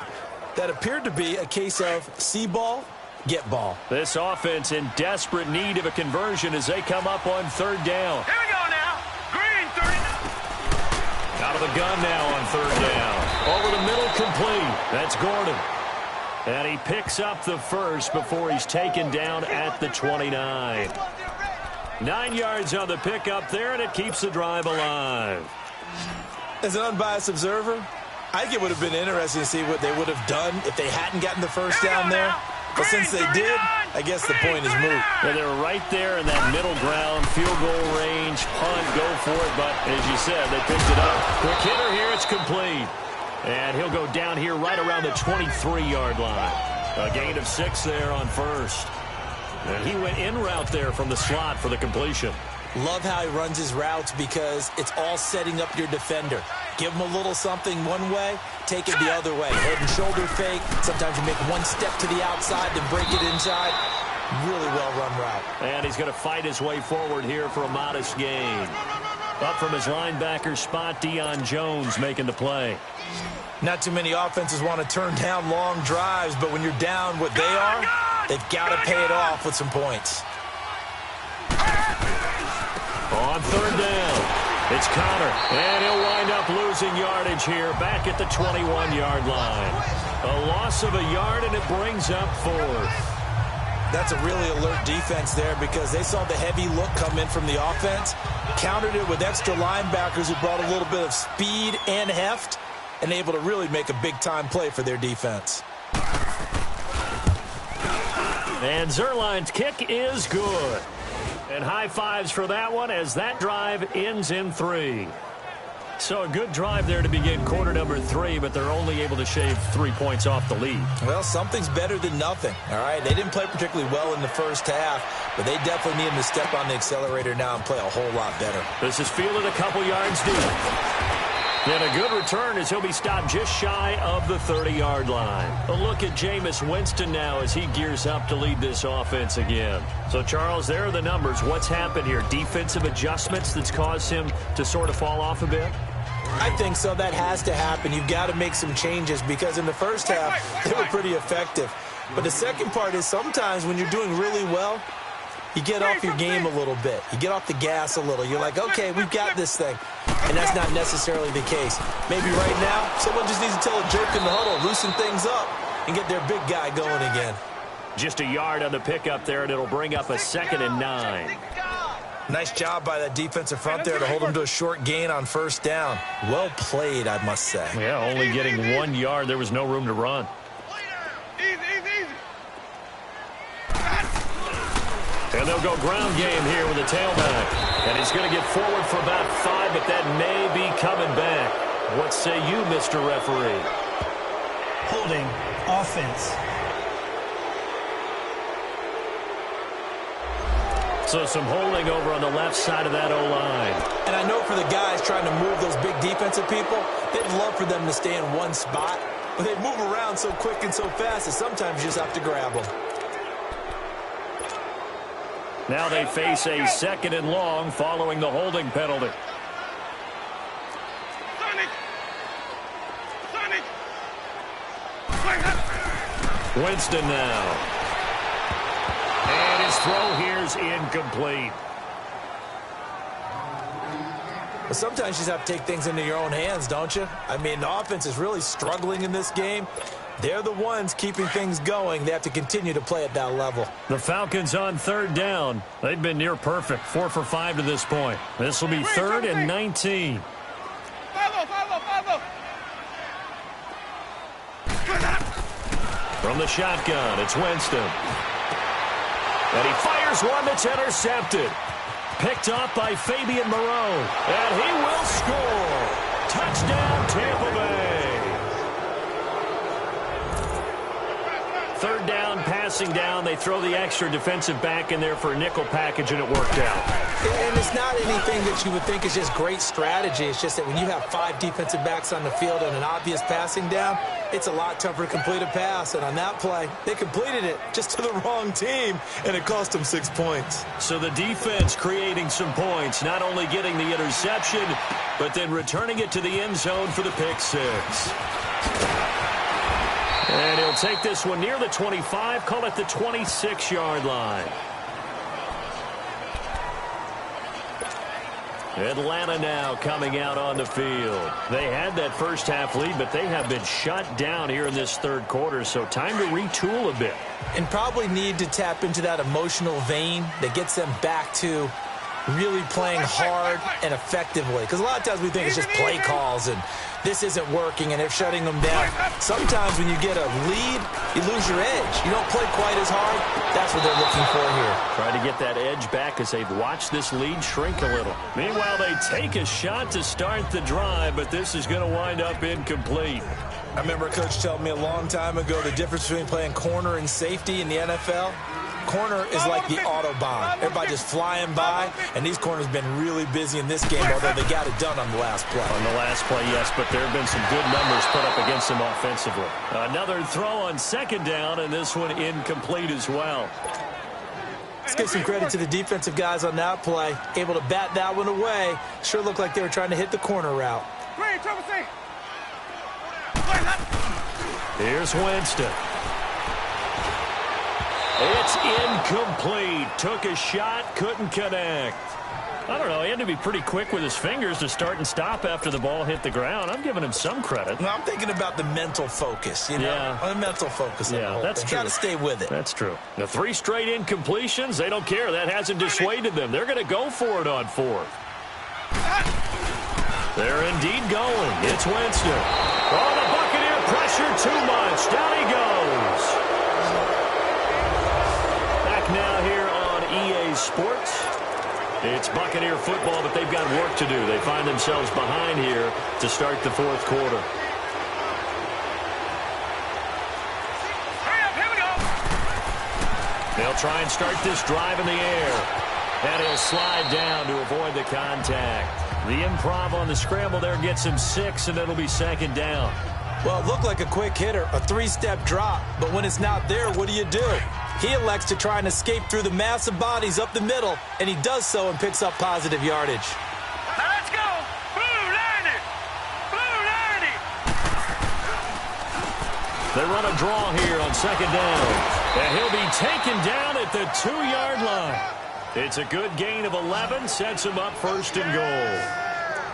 That appeared to be a case of see ball, get ball. This offense in desperate need of a conversion as they come up on third down. Here we go now. Green, 39. Out of the gun now on third down. Over the middle, complete. That's Gordon. And he picks up the first before he's taken down at the 29. 9 yards on the pickup there, and it keeps the drive alive. As an unbiased observer, I think it would have been interesting to see what they would have done if they hadn't gotten the first down there. But since they did, I guess the point is moot. Well, they were right there in that middle ground, field goal range, punt, go for it. But as you said, they picked it up. Quick hitter here, it's complete. And he'll go down here right around the 23-yard line. A gain of 6 there on first. And he went in route there from the slot for the completion. Love how he runs his routes because it's all setting up your defender. Give him a little something one way, take it the other way. Head and shoulder fake. Sometimes you make one step to the outside, then break it inside. Really well-run route. And he's going to fight his way forward here for a modest gain. Up from his linebacker spot, Deion Jones making the play. Not too many offenses want to turn down long drives, but when you're down what they are, they've got to pay it off with some points. On third down, it's Connor, and he'll wind up losing yardage here back at the 21-yard line. A loss of a yard, and it brings up 4th. That's a really alert defense there because they saw the heavy look come in from the offense, countered it with extra linebackers who brought a little bit of speed and heft, and able to really make a big-time play for their defense. And Zuerlein's kick is good. And high fives for that one as that drive ends in 3. So a good drive there to begin quarter number 3, but they're only able to shave 3 points off the lead. Well, something's better than nothing, all right? They didn't play particularly well in the first half, but they definitely need them to step on the accelerator now and play a whole lot better. This is fielded a couple yards deep. And a good return as he'll be stopped just shy of the 30-yard line. A look at Jameis Winston now as he gears up to lead this offense again. So, Charles, there are the numbers. What's happened here? Defensive adjustments that's caused him to sort of fall off a bit? I think so. That has to happen. You've got to make some changes because in the first half, they were pretty effective. But the second part is sometimes when you're doing really well, you get off your game a little bit. You get off the gas a little. You're like, okay, we've got this thing. And that's not necessarily the case. Maybe right now, someone just needs to tell a jerk in the huddle, loosen things up, and get their big guy going again. Just a yard on the pickup there, and it'll bring up a 2nd and 9. Nice job by that defensive front there to hold him to a short gain on first down. Well played, I must say. Yeah, only getting 1 yard. There was no room to run. Easy. And they'll go ground game here with a tailback. And he's going to get forward for about 5, but that may be coming back. What say you, Mr. Referee? Holding, offense. So some holding over on the left side of that O-line. And I know for the guys trying to move those big defensive people, they'd love for them to stay in one spot. But they move around so quick and so fast that sometimes you just have to grab them. Now they face a 2nd and long following the holding penalty. Winston now. And his throw here's incomplete. Well, sometimes you just have to take things into your own hands, don't you? I mean, the offense is really struggling in this game. They're the ones keeping things going. They have to continue to play at that level. The Falcons on third down. They've been near perfect, 4 for 5 to this point. This will be 3rd and 19. From the shotgun, it's Winston. And he fires one that's intercepted. Picked up by Fabian Moreau. And he will score. Touchdown, Tampa Bay. Third down, passing down. They throw the extra defensive back in there for a nickel package, and it worked out. And it's not anything that you would think is just great strategy. It's just that when you have 5 defensive backs on the field and an obvious passing down, it's a lot tougher to complete a pass. And on that play, they completed it just to the wrong team, and it cost them 6 points. So the defense creating some points, not only getting the interception, but then returning it to the end zone for the pick 6. And he'll take this one near the 25, call it the 26-yard line. Atlanta now coming out on the field. They had that first half lead, but they have been shut down here in this third quarter, so time to retool a bit. And probably need to tap into that emotional vein that gets them back to really playing hard and effectively. Because a lot of times we think it's just play calls and this isn't working and they're shutting them down. Sometimes when you get a lead, you lose your edge. You don't play quite as hard. That's what they're looking for here. Try to get that edge back as they've watched this lead shrink a little. Meanwhile, they take a shot to start the drive, but this is going to wind up incomplete. I remember a coach telling me a long time ago the difference between playing corner and safety in the NFL. Corner is like the Autobahn. Everybody just flying by, and these corners have been really busy in this game, although they got it done on the last play. On the last play, yes, but there have been some good numbers put up against them offensively. Another throw on second down, and this one incomplete as well. Let's give some credit to the defensive guys on that play. Able to bat that one away. Sure looked like they were trying to hit the corner route. Here's Winston. It's incomplete. Took a shot, couldn't connect. I don't know. He had to be pretty quick with his fingers to start and stop after the ball hit the ground. I'm giving him some credit. No, I'm thinking about the mental focus, you know? Yeah. The mental focus. Yeah, that's true. Got to stay with it. That's true. The 3 straight incompletions, they don't care. That hasn't dissuaded them. They're going to go for it on 4th. They're indeed going. It's Winston. Oh, the Buccaneer pressure too much. Down he goes. Now here on EA Sports. It's Buccaneer football, but they've got work to do. They find themselves behind here to start the 4th quarter. They'll try and start this drive in the air. And he'll slide down to avoid the contact. The improv on the scramble there gets him 6, and it'll be 2nd down. Well, it looked like a quick hitter, a 3-step drop. But when it's not there, what do? He elects to try and escape through the massive bodies up the middle, and he does so and picks up positive yardage. Now let's go! Blue 90! Blue 90! They run a draw here on 2nd down. And he'll be taken down at the 2-yard line. It's a good gain of 11, sets him up 1st and goal.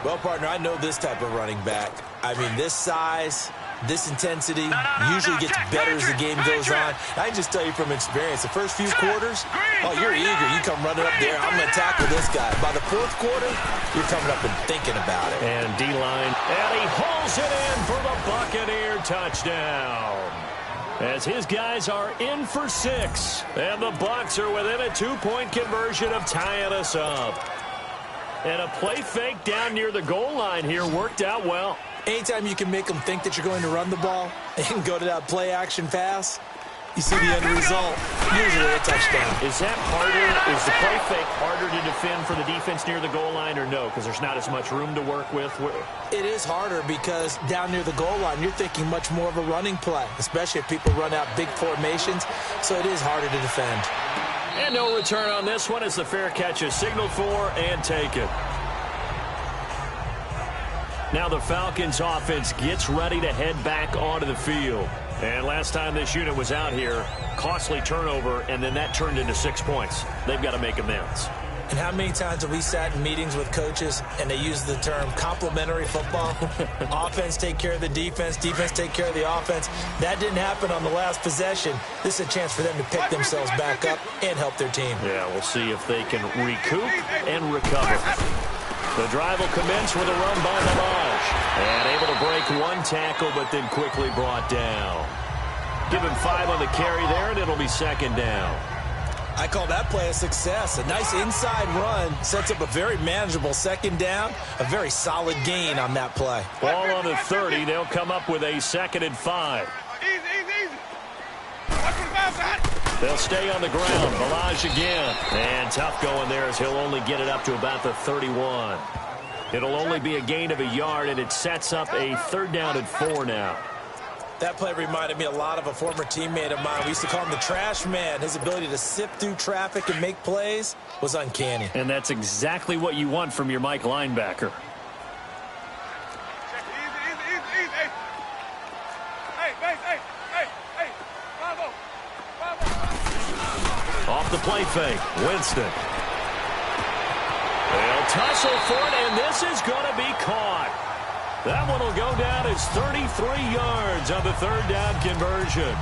Well, partner, I know this type of running back. I mean, this size, this intensity usually gets better as the game goes on. I can just tell you from experience, the first few quarters, oh, you're eager. You come running up there, I'm going to tackle this guy. By the 4th quarter, you're coming up and thinking about it. And D-line, and he hauls it in for the Buccaneer touchdown. As his guys are in for 6. And the Bucs are within a 2-point conversion of tying us up. And a play fake down near the goal line here worked out well. Anytime you can make them think that you're going to run the ball and go to that play-action pass, you see the end result, usually a touchdown. Is that harder? Is the play fake harder to defend for the defense near the goal line or no? Because there's not as much room to work with? It is harder because down near the goal line, you're thinking much more of a running play, especially if people run out big formations, so it is harder to defend. And no return on this one as the fair catch is signaled for and taken. Now the Falcons offense gets ready to head back onto the field. And last time this unit was out here, costly turnover, and then that turned into 6 points. They've got to make amends. And how many times have we sat in meetings with coaches and they use the term complementary football? Offense take care of the defense, defense take care of the offense. That didn't happen on the last possession. This is a chance for them to pick themselves back up and help their team. Yeah, we'll see if they can recoup and recover. The drive will commence with a run by Malage. And able to break one tackle, but then quickly brought down. Give him 5 on the carry there, and it'll be second down. I call that play a success. A nice inside run sets up a very manageable second down. A very solid gain on that play. Ball on the 30. They'll come up with a 2nd and 5. Easy. Watch for the foul side. They'll stay on the ground. Malage again. And tough going there as he'll only get it up to about the 31. It'll only be a gain of a yard, and it sets up a 3rd down and 4 now. That play reminded me a lot of a former teammate of mine. We used to call him the trash man. His ability to sift through traffic and make plays was uncanny. And that's exactly what you want from your Mike linebacker. Easy. Hey. 5-0. Off the play fake, Winston. They'll tussle for it, and this is going to be caught. That one will go down as 33 yards on the 3rd down conversion.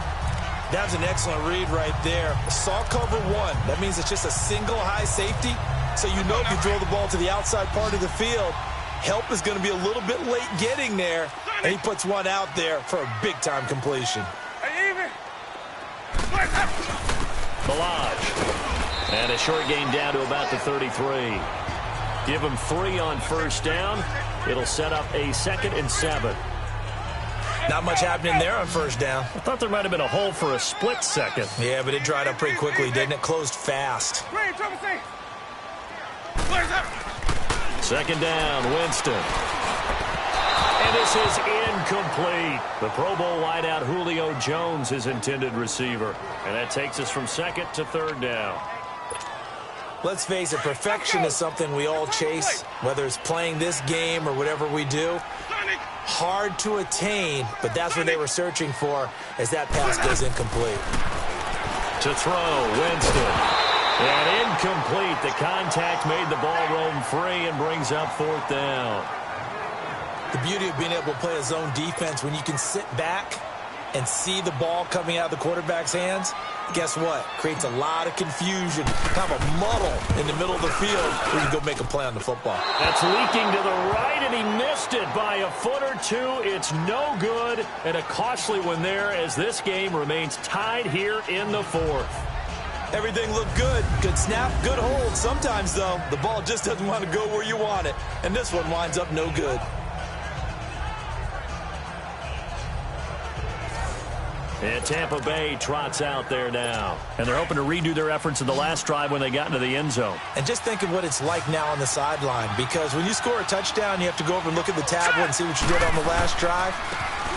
That was an excellent read right there. Saw cover 1. That means it's just a single high safety. So you know if you throw the ball to the outside part of the field, help is going to be a little bit late getting there. And he puts one out there for a big-time completion. Malage. And a short gain down to about the 33. Give him 3 on 1st down. It'll set up a 2nd and 7. Not much happening there on 1st down. I thought there might have been a hole for a split second. Yeah, but it dried up pretty quickly, didn't it? Closed fast. 2nd down, Winston. And this is incomplete. The Pro Bowl wideout Julio Jones, his intended receiver. And that takes us from 2nd to 3rd down. Let's face it, perfection is something we all chase, whether it's playing this game or whatever we do. Hard to attain, but that's what they were searching for as that pass goes incomplete. To throw, Winston. And incomplete. The contact made the ball roam free and brings up 4th down. The beauty of being able to play a zone defense when you can sit back and see the ball coming out of the quarterback's hands, guess what? Creates a lot of confusion, kind of a muddle in the middle of the field where you can go make a play on the football. That's leaking to the right, and he missed it by a foot or 2. It's no good, and a costly one there as this game remains tied here in the 4th. Everything looked good. Good snap, good hold. Sometimes, though, the ball just doesn't want to go where you want it, and this one winds up no good. And Tampa Bay trots out there now. And they're hoping to redo their efforts in the last drive when they got into the end zone. And just think of what it's like now on the sideline, because when you score a touchdown, you have to go over and look at the tablet and see what you did on the last drive.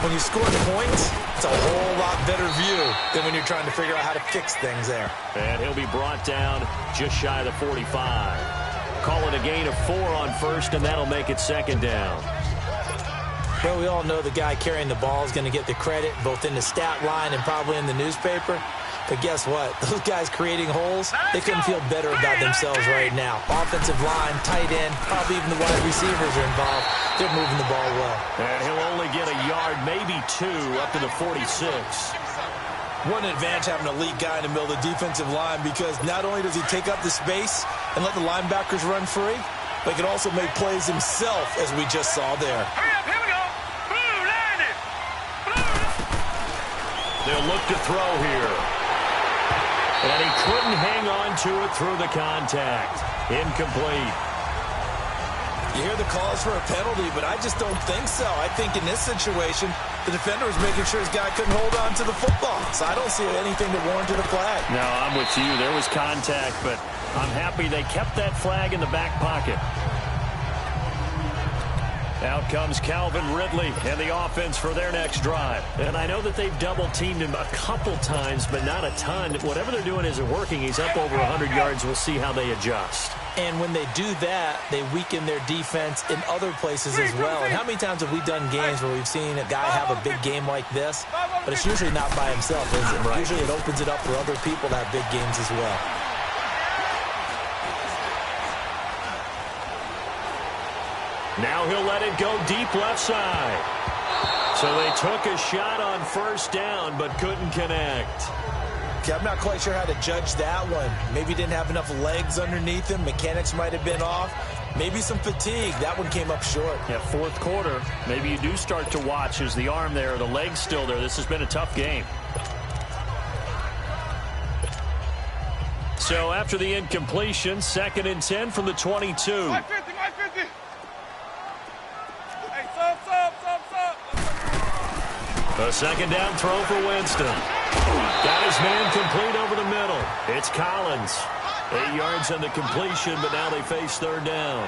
When you score the points, it's a whole lot better view than when you're trying to figure out how to fix things there. And he'll be brought down just shy of the 45. Call it a gain of 4 on 1st, and that'll make it 2nd down. Well, we all know the guy carrying the ball is going to get the credit, both in the stat line and probably in the newspaper. But guess what? Those guys creating holes, they couldn't feel better about themselves right now. Offensive line, tight end, probably even the wide receivers are involved. They're moving the ball well. And he'll only get a yard, maybe 2, up to the 46. What an advantage having an elite guy in the middle of the defensive line, because not only does he take up the space and let the linebackers run free, but he can also make plays himself, as we just saw there. They'll look to throw here. And he couldn't hang on to it through the contact. Incomplete. You hear the calls for a penalty, but I just don't think so. I think in this situation, the defender was making sure his guy couldn't hold on to the football. So I don't see anything that warranted a flag. No, I'm with you. There was contact, but I'm happy they kept that flag in the back pocket. Out comes Calvin Ridley and the offense for their next drive. And I know that they've double-teamed him a couple times, but not a ton. Whatever they're doing isn't working. He's up over 100 yards. We'll see how they adjust. And when they do that, they weaken their defense in other places as well. And how many times have we done games where we've seen a guy have a big game like this? But it's usually not by himself, is it? Right. Usually it opens it up for other people to have big games as well. Now he'll let it go deep left side. So they took a shot on first down, but couldn't connect. Okay, I'm not quite sure how to judge that one. Maybe he didn't have enough legs underneath him. Mechanics might have been off. Maybe some fatigue. That one came up short. Yeah, fourth quarter. Maybe you do start to watch. Is the arm there, the leg's still there? This has been a tough game. So after the incompletion, 2nd and 10 from the 22. My 50. Hey, sub. A second down throw for Winston. Got his man complete over the middle. It's Collins. 8 yards on the completion, but now they face third down.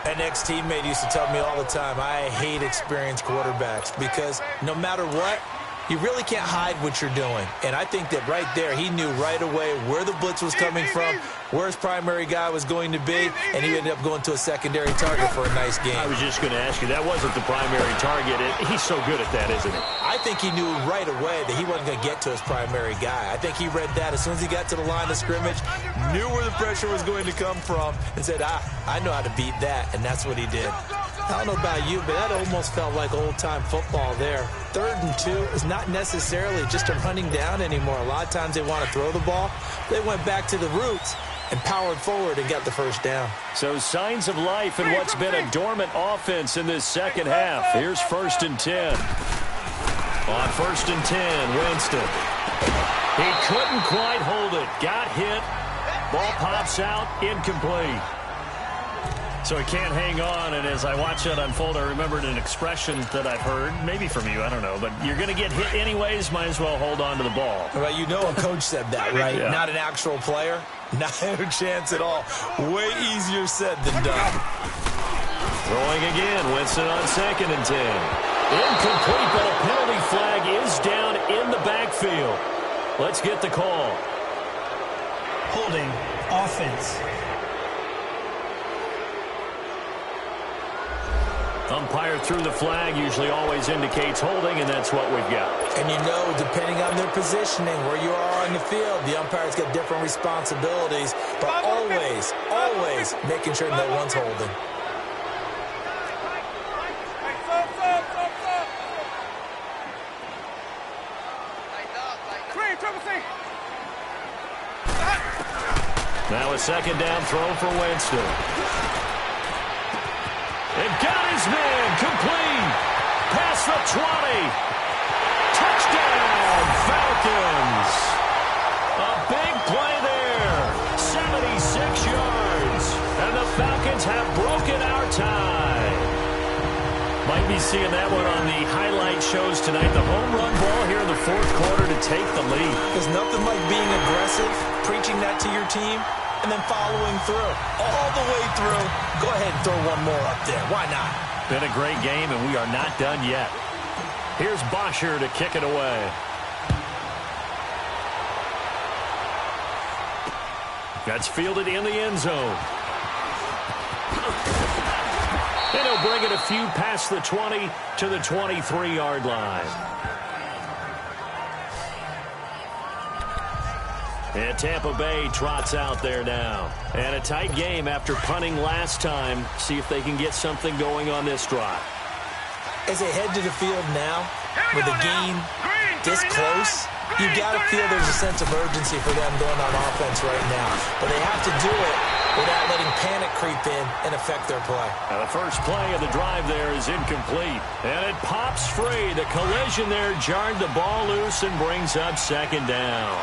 An ex-teammate used to tell me all the time, I hate experienced quarterbacks because no matter what, you really can't hide what you're doing. And I think that right there, he knew right away where the blitz was coming from, where his primary guy was going to be, and he ended up going to a secondary target for a nice game. I was just going to ask you, that wasn't the primary target. He's so good at that, isn't he? I think he knew right away that he wasn't going to get to his primary guy. I think he read that as soon as he got to the line of scrimmage, knew where the pressure was going to come from, and said, I know how to beat that, and that's what he did. I don't know about you, but that almost felt like old-time football there. 3rd and 2 is not necessarily just a running down anymore. A lot of times they want to throw the ball. They went back to the roots and powered forward and got the first down. So signs of life in what's been a dormant offense in this second half. Here's 1st and 10. On 1st and 10, Winston. He couldn't quite hold it. Got hit. Ball pops out. Incomplete. So he can't hang on, and as I watch that unfold, I remembered an expression that I've heard, maybe from you, I don't know, but you're going to get hit anyways, might as well hold on to the ball. Well, you know a coach said that, right? Yeah. Not an actual player. Not a chance at all. Way easier said than done. Throwing again, Winston on 2nd and 10. Incomplete, but a penalty flag is down in the backfield. Let's get the call. Holding, offense. Umpire threw the flag, usually always indicates holding, and that's what we've got. And you know, depending on their positioning, where you are on the field, the umpires get different responsibilities, but always making sure no one's holding. Hey, sub. Green, triple C. Now a second down throw for Winston. And got his man complete. Past the 20. Touchdown, Falcons. A big play there. 76 yards. And the Falcons have broken our tie. Might be seeing that one on the highlight shows tonight. The home run ball here in the 4th quarter to take the lead. There's nothing like being aggressive, preaching that to your team, and then following through, all the way through. Go ahead and throw one more up there. Why not? Been a great game, and we are not done yet. Here's Bosher to kick it away. That's fielded in the end zone. And he'll bring it a few past the 20 to the 23-yard line. And Tampa Bay trots out there now. And a tight game after punting last time. See if they can get something going on this drive. As they head to the field now, with the game this close, you got to feel there's a sense of urgency for them going on offense right now. But they have to do it without letting panic creep in and affect their play. Now the first play of the drive there is incomplete. And it pops free. The collision there jarred the ball loose and brings up 2nd down.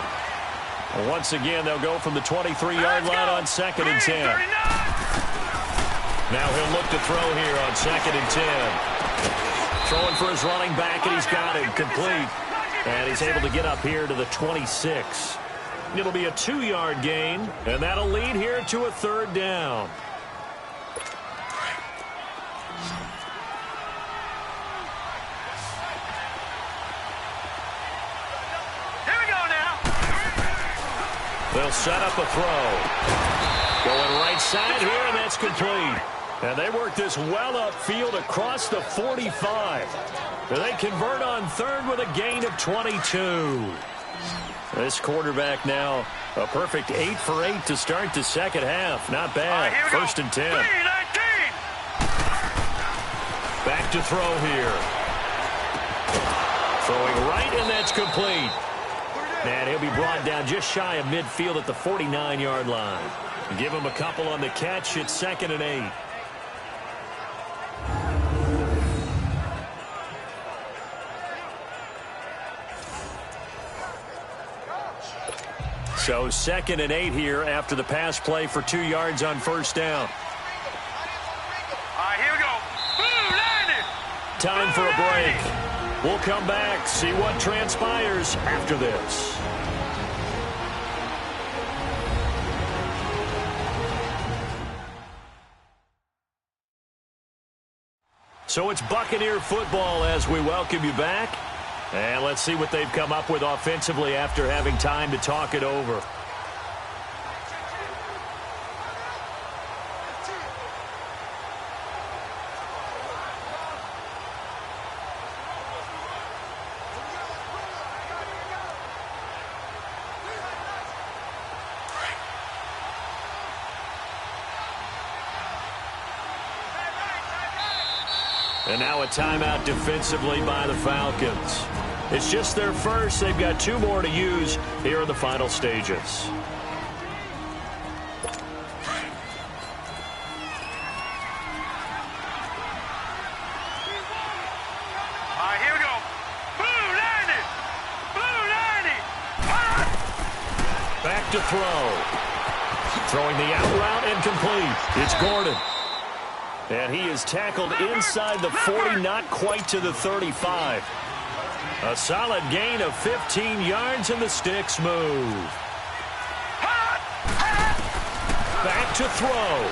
Once again, they'll go from the 23-yard line on 2nd and 10. Now he'll look to throw here on 2nd and 10. Throwing for his running back, and he's got it complete. And he's able to get up here to the 26. It'll be a 2-yard gain, and that'll lead here to a 3rd down. They'll set up a throw. Going right inside here, and that's complete. And they work this well upfield across the 45. They convert on third with a gain of 22. This quarterback now a perfect 8 for 8 to start the second half. Not bad. First and 10. Back to throw here. Throwing right, and that's complete. And he'll be brought down just shy of midfield at the 49-yard line. Give him a couple on the catch. It's 2nd and 8. So 2nd and 8 here after the pass play for 2 yards on first down. All right, here we go. Boom, landed. Time for a break. We'll come back, see what transpires after this. So it's Buccaneer football as we welcome you back. And let's see what they've come up with offensively after having time to talk it over. And now a timeout defensively by the Falcons. It's just their first. They've got 2 more to use here in the final stages. All right, here we go. Boom, landed. Boom, landed. Back to throw. Throwing the out route incomplete. It's Gordon. And he is tackled inside the 40, not quite to the 35. A solid gain of 15 yards, and the sticks move. Back to throw.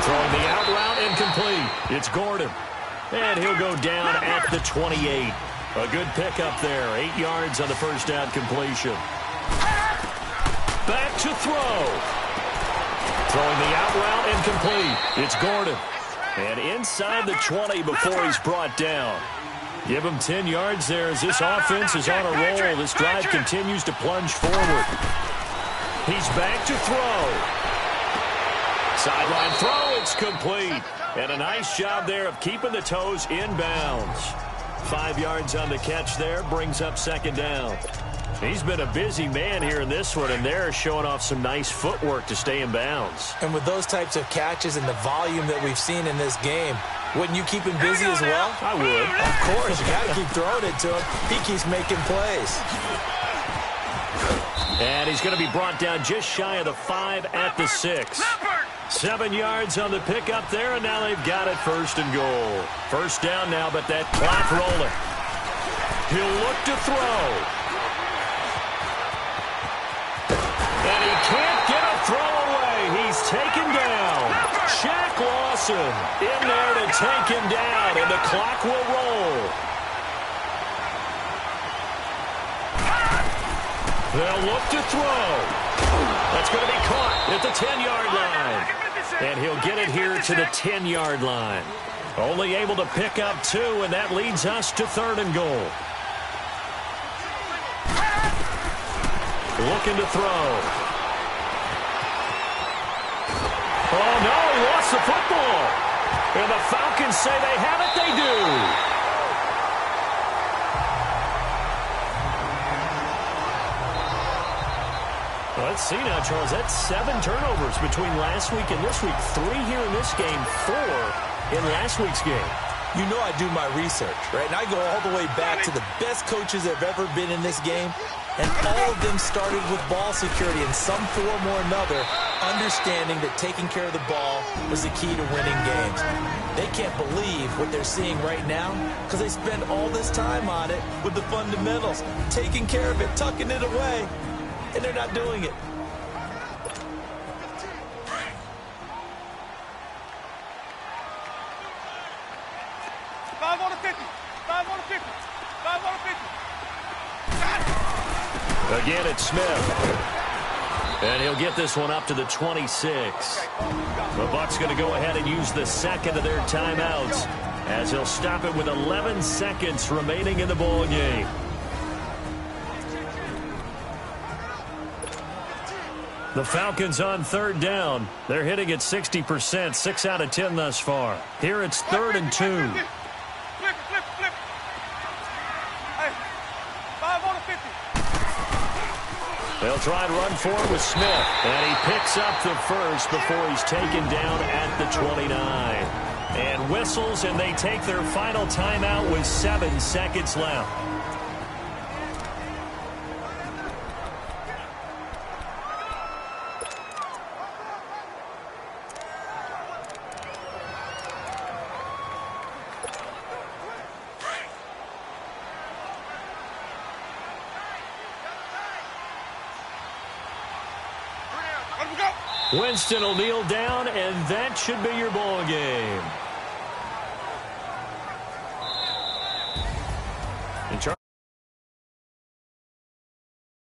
Throwing the out route incomplete. It's Gordon. And he'll go down at the 28. A good pickup there. 8 yards on the first down completion. Back to throw. Throwing the out route incomplete. It's Gordon. And inside the 20 before he's brought down. Give him 10 yards there as this offense is on a roll. This drive continues to plunge forward. He's back to throw. Sideline throw, it's complete. And a nice job there of keeping the toes inbounds. 5 yards on the catch there, brings up 2nd down. He's been a busy man here in this one, and they're showing off some nice footwork to stay in bounds. And with those types of catches and the volume that we've seen in this game, wouldn't you keep him busy as well? I would. Of course, you got to keep throwing it to him. He keeps making plays. And he's going to be brought down just shy of the 5 at the 6. 7 yards on the pickup there, and now they've got it 1st and goal. First down now, but that clock rolling. He'll look to throw. And he can't get a throw away. He's taken down. Shaq Lawson in there to take him down, and the clock will roll. They'll look to throw. That's going to be caught at the 10-yard line. And he'll get it here to the 10-yard line. Only able to pick up 2, and that leads us to 3rd and goal. Looking to throw. Oh, no, he lost the football. And the Falcons say they have it. They do. Let's see now, Charles. That's 7 turnovers between last week and this week. 3 here in this game, 4 in last week's game. You know I do my research, right? And I go all the way back to the best coaches that have ever been in this game. And all of them started with ball security in some form or another, understanding that taking care of the ball was the key to winning games. They can't believe what they're seeing right now because they spend all this time on it with the fundamentals, taking care of it, tucking it away, and they're not doing it. Again, it's Smith. And he'll get this one up to the 26. The Bucs going to go ahead and use the second of their timeouts as he'll stop it with 11 seconds remaining in the ball game. The Falcons on third down. They're hitting at 60%, 6 out of 10 thus far. Here it's 3rd and 2. Flip. Hey, 5 on the 50. They'll try and run forward with Smith. And he picks up the first before he's taken down at the 29. And whistles, and they take their final timeout with 7 seconds left. Winston will kneel down, and that should be your ball game.